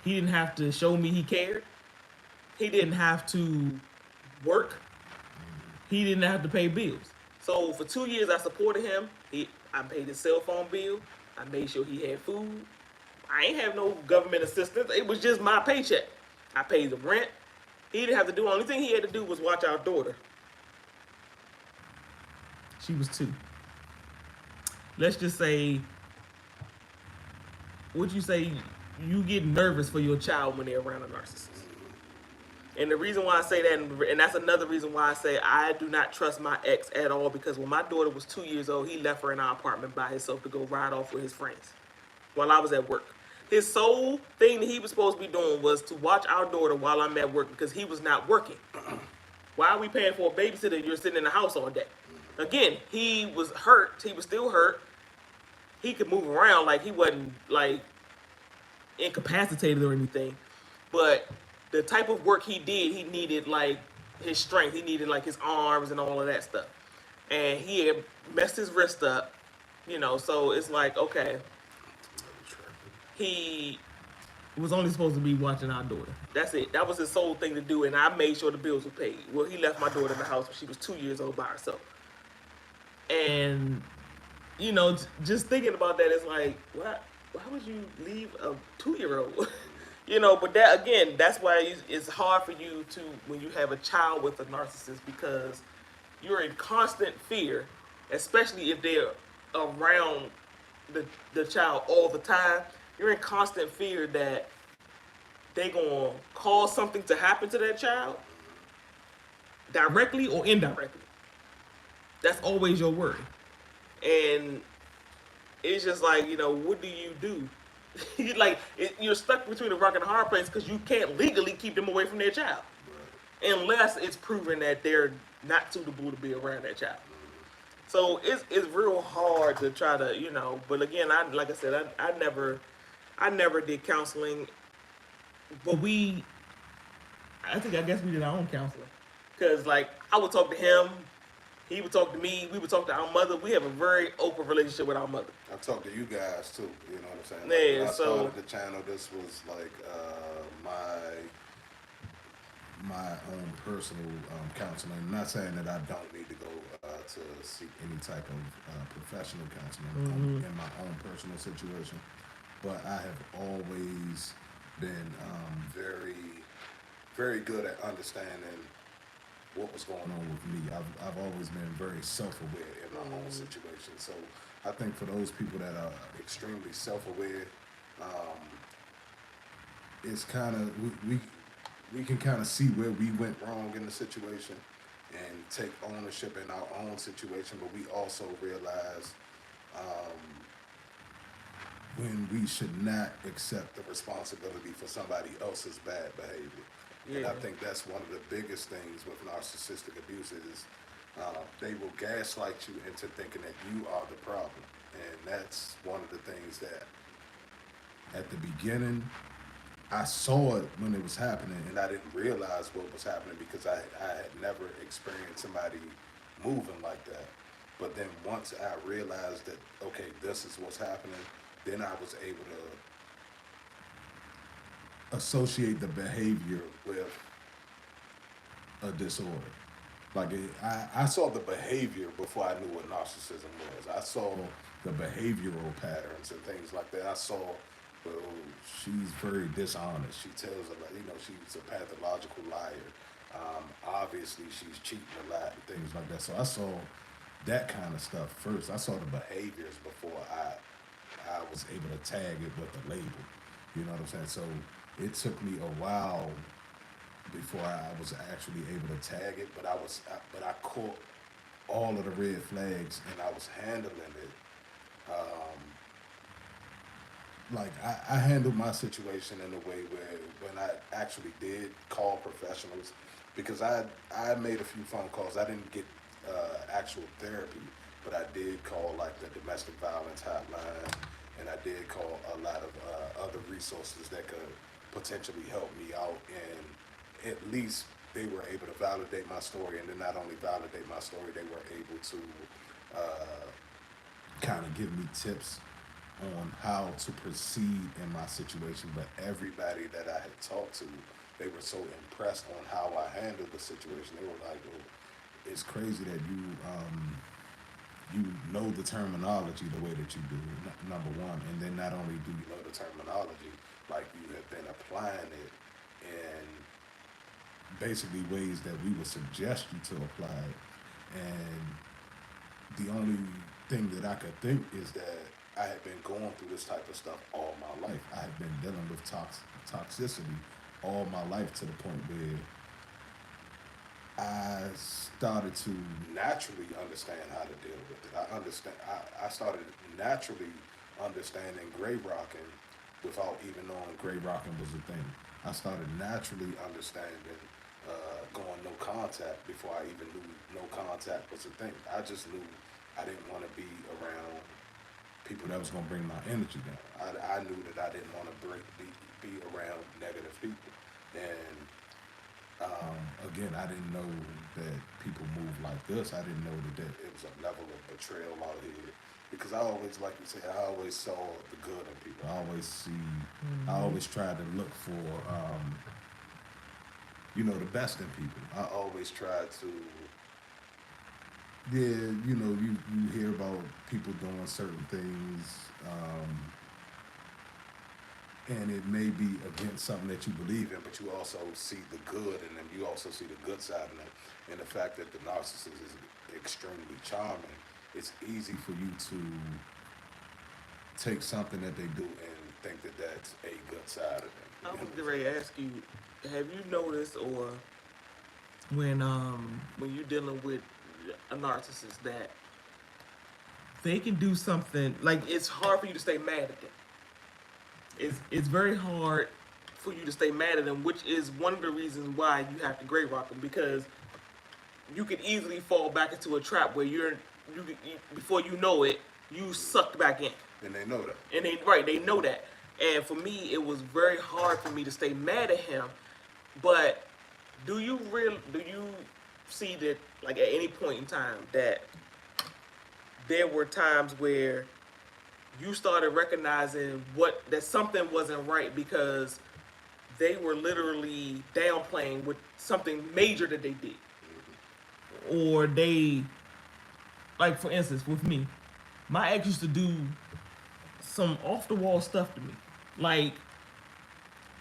He didn't have to show me he cared. He didn't have to work. He didn't have to pay bills. So for 2 years, I supported him. I paid his cell phone bill. I made sure he had food. I ain't have no government assistance. It was just my paycheck. I paid the rent. He didn't have to do. The only thing he had to do was watch our daughter. She was 2. Let's just say, would you say you get nervous for your child when they're around a narcissist? And the reason why I say that, and that's another reason why I say I do not trust my ex at all, because when my daughter was 2 years old, he left her in our apartment by himself to go ride off with his friends while I was at work. His sole thing that he was supposed to be doing was to watch our daughter while I'm at work, because he was not working. Why are we paying for a babysitter if you're sitting in the house all day? Again, he was hurt. He was still hurt. He could move around, like he wasn't like incapacitated or anything. But the type of work he did, he needed like his strength. He needed like his arms and all of that stuff. And he had messed his wrist up, so it's like, okay. was only supposed to be watching our daughter. That's it. That was his sole thing to do, and I made sure the bills were paid. Well, he left my daughter in the house when she was 2 years old by herself. And just thinking about that, it's like, why would you leave a 2-year-old? But that again, that's why it's hard for you to when you have a child with a narcissist because you're in constant fear, especially if they're around the child all the time. You're in constant fear that they're gonna cause something to happen to that child, directly or indirectly. That's always your worry, and it's just like what do you do? You're stuck between a rock and a hard place because you can't legally keep them away from their child unless it's proven that they're not suitable to be around that child. So it's real hard to try to. But again, like I said, I never did counseling, but I guess we did our own counseling because like I would talk to him. He would talk to me. We would talk to our mother. We have a very open relationship with our mother. I talked to you guys too. You know what I'm saying? Yeah, when I started the channel, this was like my own personal counseling. I'm not saying that I don't need to go to seek any type of professional counseling in my own personal situation, but I have always been very, very good at understanding what was going on with me. I've always been very self-aware in my own situation. So I think for those people that are extremely self-aware, it's kind of we can kind of see where we went wrong in the situation and take ownership in our own situation, but we also realize when we should not accept the responsibility for somebody else's bad behavior. Yeah. And I think that's one of the biggest things with narcissistic abuse is they will gaslight you into thinking that you are the problem. And that's one of the things that at the beginning, I saw it when it was happening and I didn't realize what was happening because I had never experienced somebody moving like that. But then once I realized that, okay, this is what's happening, then I was able to associate the behavior with a disorder. Like I saw the behavior before I knew what narcissism was. I saw the behavioral patterns and things like that. I saw, well, she's very dishonest. She tells a lot, she's a pathological liar. Obviously, she's cheating a lot and things like that. So I saw that kind of stuff first. I saw the behaviors before I was able to tag it with the label. You know what I'm saying? So it took me a while before I was actually able to tag it, but I caught all of the red flags and I was handling it. Like I handled my situation in a way where when I actually did call professionals, because I made a few phone calls. I didn't get actual therapy, but I did call like the domestic violence hotline, and I did call a lot of other resources that could potentially help me out, and at least they were able to validate my story, and then not only validate my story, they were able to kind of give me tips on how to proceed in my situation. But everybody that I had talked to, they were so impressed on how I handled the situation. They were like, well, it's crazy that you know the terminology the way that you do, number one, and then not only do you know the terminology, like you have been applying it in basically ways that we would suggest you to apply it. And the only thing that I could think is that I had been going through this type of stuff all my life. I had been dealing with toxicity all my life to the point where I started to naturally understand how to deal with it. I started naturally understanding gray rocking without even knowing gray rocking was a thing. I started naturally understanding going no contact before I even knew no contact was a thing. I just knew I didn't want to be around people that was going to bring my energy down. I knew that I didn't want to be around negative people. And again, I didn't know that people move like this. I didn't know that it was a level of betrayal out here. because I always, like you say, I always saw the good in people. I always tried to look for, you know, the best in people. I always tried to, yeah, you know, you hear about people doing certain things, and it may be against something that you believe in, but you also see the good in them. You also see the good side in them. And the fact that the narcissist is extremely charming, it's easy for you to take something that they do and think that that's a good side of them. I was getting ready to ask you, have you noticed, or when you're dealing with a narcissist, that they can do something, like it's hard for you to stay mad at them. It's very hard for you to stay mad at them, which is one of the reasons why you have to grade rock them, because you could easily fall back into a trap where you before you know it, you sucked back in. And they know that. And they know that. And for me, it was very hard for me to stay mad at him. But do you see that, like, at any point in time, that there were times where you started recognizing that something wasn't right because they were literally downplaying with something major that they did? Or they, like, for instance, with me, my ex used to do some off-the-wall stuff to me. Like,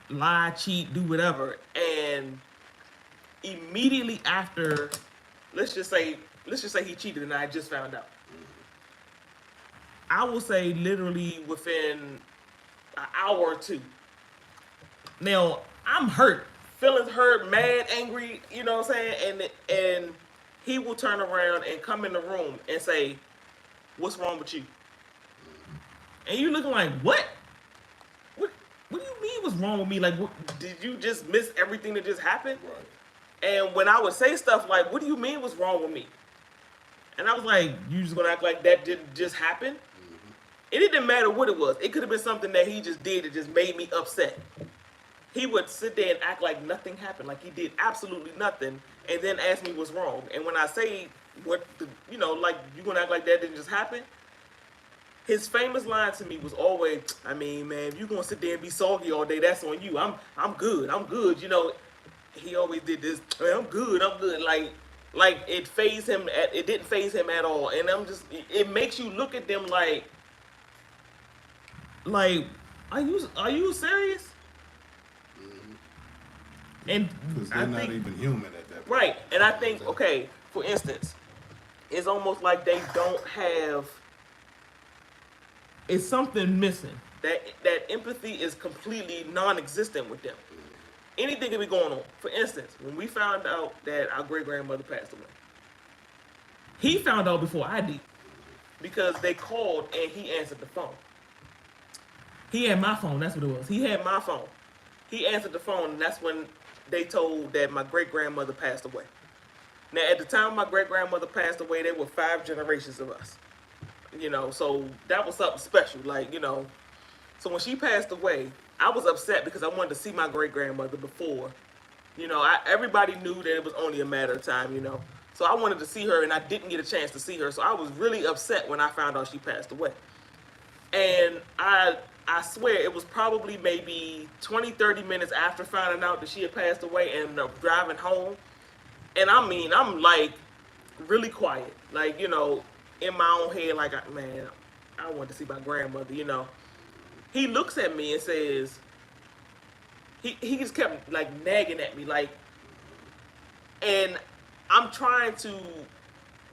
lie, cheat, do whatever. And immediately after, let's just say he cheated and I just found out. I will say literally within an hour or two. Now, I'm hurt. Feelings hurt, mad, angry, you know what I'm saying? And he will turn around and come in the room and say, "What's wrong with you?" And you looking like, what? What do you mean what's wrong with me? Like, did you just miss everything that just happened? Right. And when I would say stuff like, "What do you mean what's wrong with me?" And I was like, "You just gonna act like that didn't just happen?" It didn't matter what it was. It could have been something that he just did that just made me upset. He would sit there and act like nothing happened, like he did absolutely nothing, and then ask me what's wrong. And when I say, like, you gonna act like that didn't just happen? His famous line to me was always, "I mean, man, if you gonna sit there and be soggy all day, that's on you. I'm good. You know," he always did this, I'm good. Like it fazed him. It didn't faze him at all. And it makes you look at them like, are you serious? And Because they're not even human at that point. right. And I think, okay, for instance, it's almost like they don't have. It's something missing. That empathy is completely non-existent with them. Anything can be going on. For instance, when we found out that our great-grandmother passed away, he found out before I did, because they called and he answered the phone. He had my phone, that's what it was. He had my phone. He answered the phone, and that's when they told that my great-grandmother passed away. Now, at the time my great-grandmother passed away, there were 5 generations of us. You know, so that was something special, like, you know. So when she passed away, I was upset because I wanted to see my great-grandmother before. You know, everybody knew that it was only a matter of time, you know. So I wanted to see her, and I didn't get a chance to see her. So I was really upset when I found out she passed away. And I swear it was probably maybe 20, 30 minutes after finding out that she had passed away and driving home. And I mean, I'm like really quiet. Like, you know, in my own head, like, man, I want to see my grandmother, you know. He looks at me and says, he just kept like nagging at me, like, and I'm trying to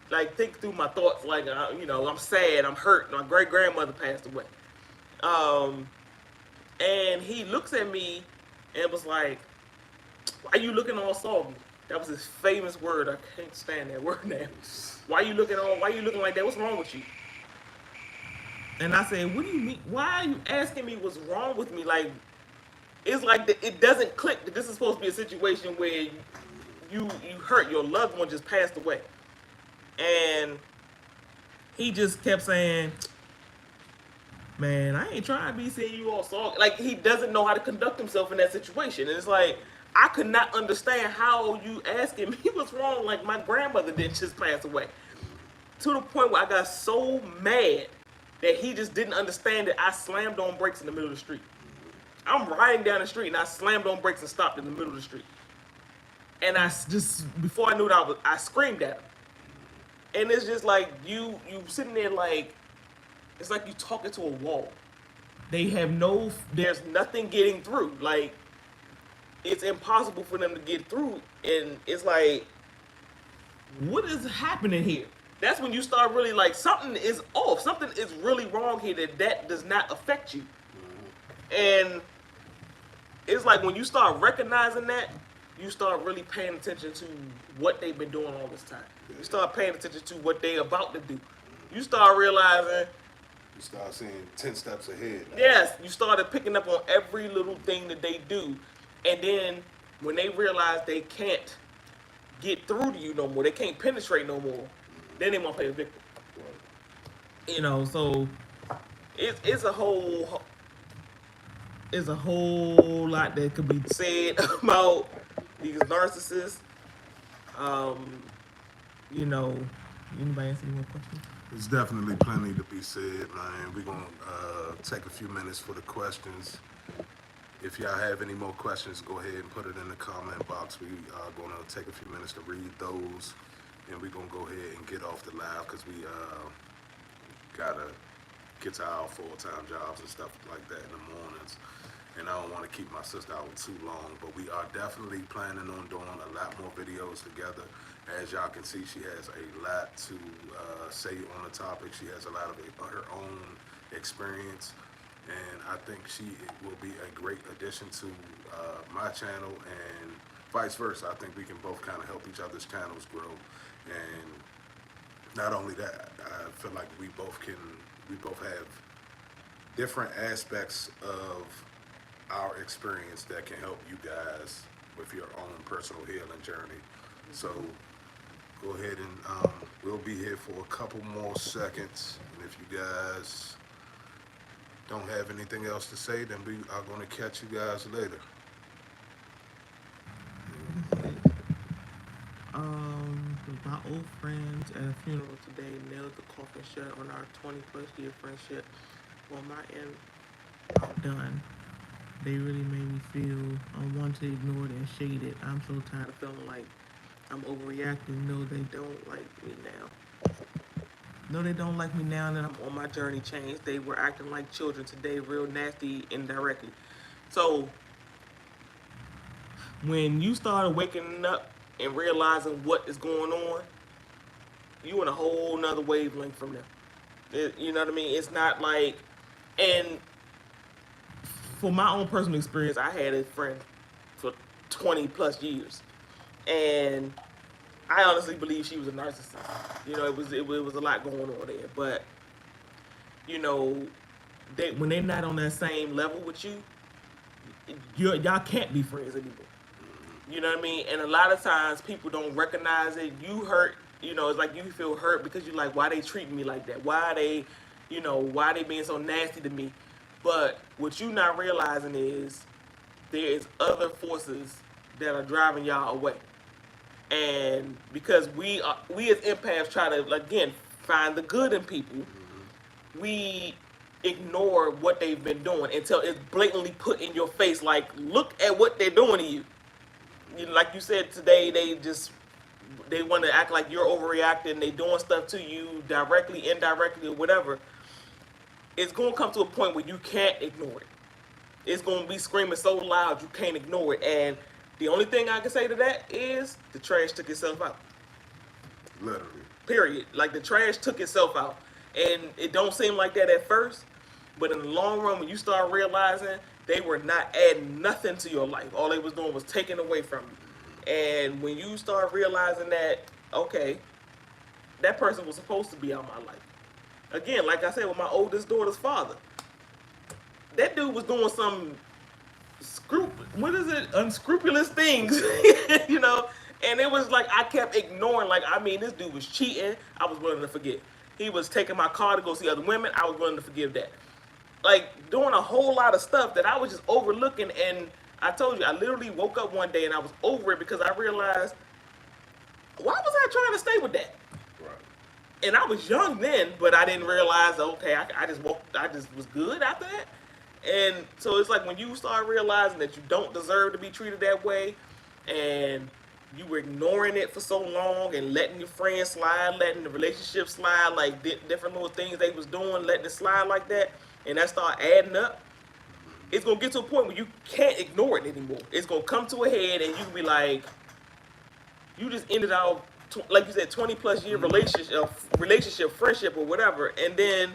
like think through my thoughts, like, you know, I'm sad, I'm hurt, my great grandmother passed away. And he looks at me and was like, "Why you looking all soggy?" That was his famous word. I can't stand that word now. Why you looking like that? What's wrong with you? And I said, "What do you mean? Why are you asking me what's wrong with me?" Like, it's like it doesn't click that this is supposed to be a situation where you hurt, your loved one just passed away. And he just kept saying, "Man, I ain't trying to be seeing you all soggy." Like, he doesn't know how to conduct himself in that situation. And it's like, I could not understand how you asking me what's wrong, like, my grandmother didn't just pass away. To the point where I got so mad, that he just didn't understand that I slammed on brakes in the middle of the street. I'm riding down the street and I slammed on brakes and stopped in the middle of the street. And I just, before I knew it, I screamed at him. And it's just like you sitting there like, it's like you talking to a wall. There's nothing getting through. Like, it's impossible for them to get through. And it's like, what is happening here? That's when you start really like, something is off. Something is really wrong here that does not affect you. And it's like when you start recognizing that, you start really paying attention to what they've been doing all this time. You start paying attention to what they're about to do. You start realizing. You start seeing 10 steps ahead. Yes, you started picking up on every little thing that they do. And then when they realize they can't get through to you no more, they can't penetrate no more, then they want to play the victim. Right. You know, so it's a whole lot that could be said about these narcissists. You know, anybody answer any more questions? There's definitely plenty to be said, man. We're going to take a few minutes for the questions. If y'all have any more questions, go ahead and put it in the comment box. We are going to take a few minutes to read those. And we're going to go ahead and get off the live because we got to get to our full-time jobs and stuff like that in the mornings. And I don't want to keep my sister out too long, but we are definitely planning on doing a lot more videos together. As y'all can see, she has a lot to say on the topic. She has a lot of her own experience, and I think she will be a great addition to my channel, and vice versa. I think we can both kind of help each other's channels grow. And not only that, I feel like we both have different aspects of our experience that can help you guys with your own personal healing journey. So go ahead and we'll be here for a couple more seconds. And if you guys don't have anything else to say, then we are going to catch you guys later. My old friends at a funeral today nailed the coffin shut on our 20-plus year friendship. On my end, I'm done. They really made me feel unwanted, ignored, and shaded. I'm so tired of feeling like I'm overreacting. No, they don't like me now. No, they don't like me now that I'm on my journey change. They were acting like children today, real nasty indirectly. So, when you started waking up and realizing what is going on, you in a whole nother wavelength from them. You know what I mean? It's not like, and for my own personal experience, I had a friend for 20 plus years, and I honestly believe she was a narcissist. You know, it was a lot going on there, but you know, when they're not on that same level with you, y'all can't be friends anymore. You know what I mean? And a lot of times people don't recognize it. You hurt, you know, it's like you feel hurt because you're like, why they treating me like that? Why they being so nasty to me? But what you not realizing is there is other forces that are driving y'all away. And because we as empaths try to, again, find the good in people, we ignore what they've been doing until it's blatantly put in your face, like, look at what they're doing to you. Like you said today, they want to act like you're overreacting. They doing stuff to you directly, indirectly, or whatever. It's going to come to a point where you can't ignore it. It's going to be screaming so loud you can't ignore it. And the only thing I can say to that is the trash took itself out. Literally. Period. Like, the trash took itself out. And it don't seem like that at first, but in the long run, when you start realizing they were not adding nothing to your life, all they was doing was taking away from you. And when you start realizing that, okay, that person was supposed to be out of my life. Again, like I said, with my oldest daughter's father, that dude was doing some unscrupulous things, you know. And it was like I kept ignoring. Like, I mean, this dude was cheating. I was willing to forget. He was taking my car to go see other women. I was willing to forgive that. Like, doing a whole lot of stuff that I was just overlooking. And I told you, I literally woke up one day and I was over it because I realized, why was I trying to stay with that? Right. And I was young then, but I didn't realize, okay, I just was good after that. And so it's like when you start realizing that you don't deserve to be treated that way, and you were ignoring it for so long and letting your friends slide, letting the relationship slide, like different little things they was doing, letting it slide like that, and that start adding up, it's gonna get to a point where you can't ignore it anymore. It's gonna come to a head, and you can be like, you just ended our, like you said, 20+ year relationship, friendship, or whatever, and then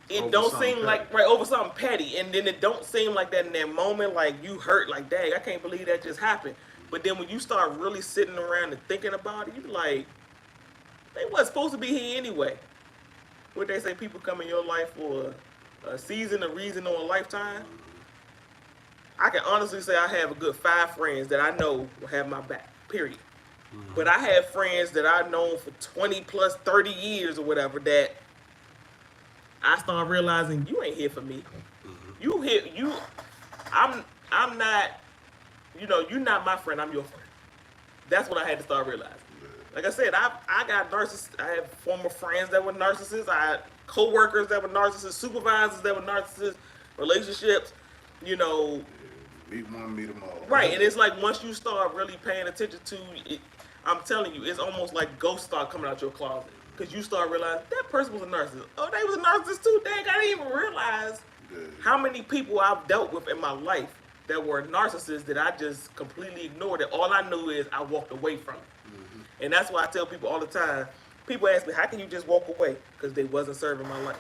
it Over don't something seem like petty. over something petty, and then it don't seem like that in that moment. Like you hurt, like dang, I can't believe that just happened. But then when you start really sitting around and thinking about it, you be like, they wasn't supposed to be here anyway. What they say, people come in your life for a season, a reason, or a lifetime. I can honestly say I have a good 5 friends that I know will have my back. Period. But I have friends that I've known for 20+30 years or whatever that I start realizing you ain't here for me. You here, you. I'm not. You know, you're not my friend. I'm your friend. That's what I had to start realizing. Like I said, I got narcissists. I have former friends that were narcissists. I had coworkers that were narcissists, supervisors that were narcissists, relationships. You know, Meet one, meet them all. right? And it's like once you start really paying attention to it, I'm telling you, it's almost like ghosts start coming out your closet because you start realizing that person was a narcissist. Oh, they was a narcissist too. Dang, I didn't even realize how many people I've dealt with in my life that were narcissists that I just completely ignored. It. All I knew is I walked away from it. And that's why I tell people all the time. People ask me, how can you just walk away? Because they wasn't serving my life.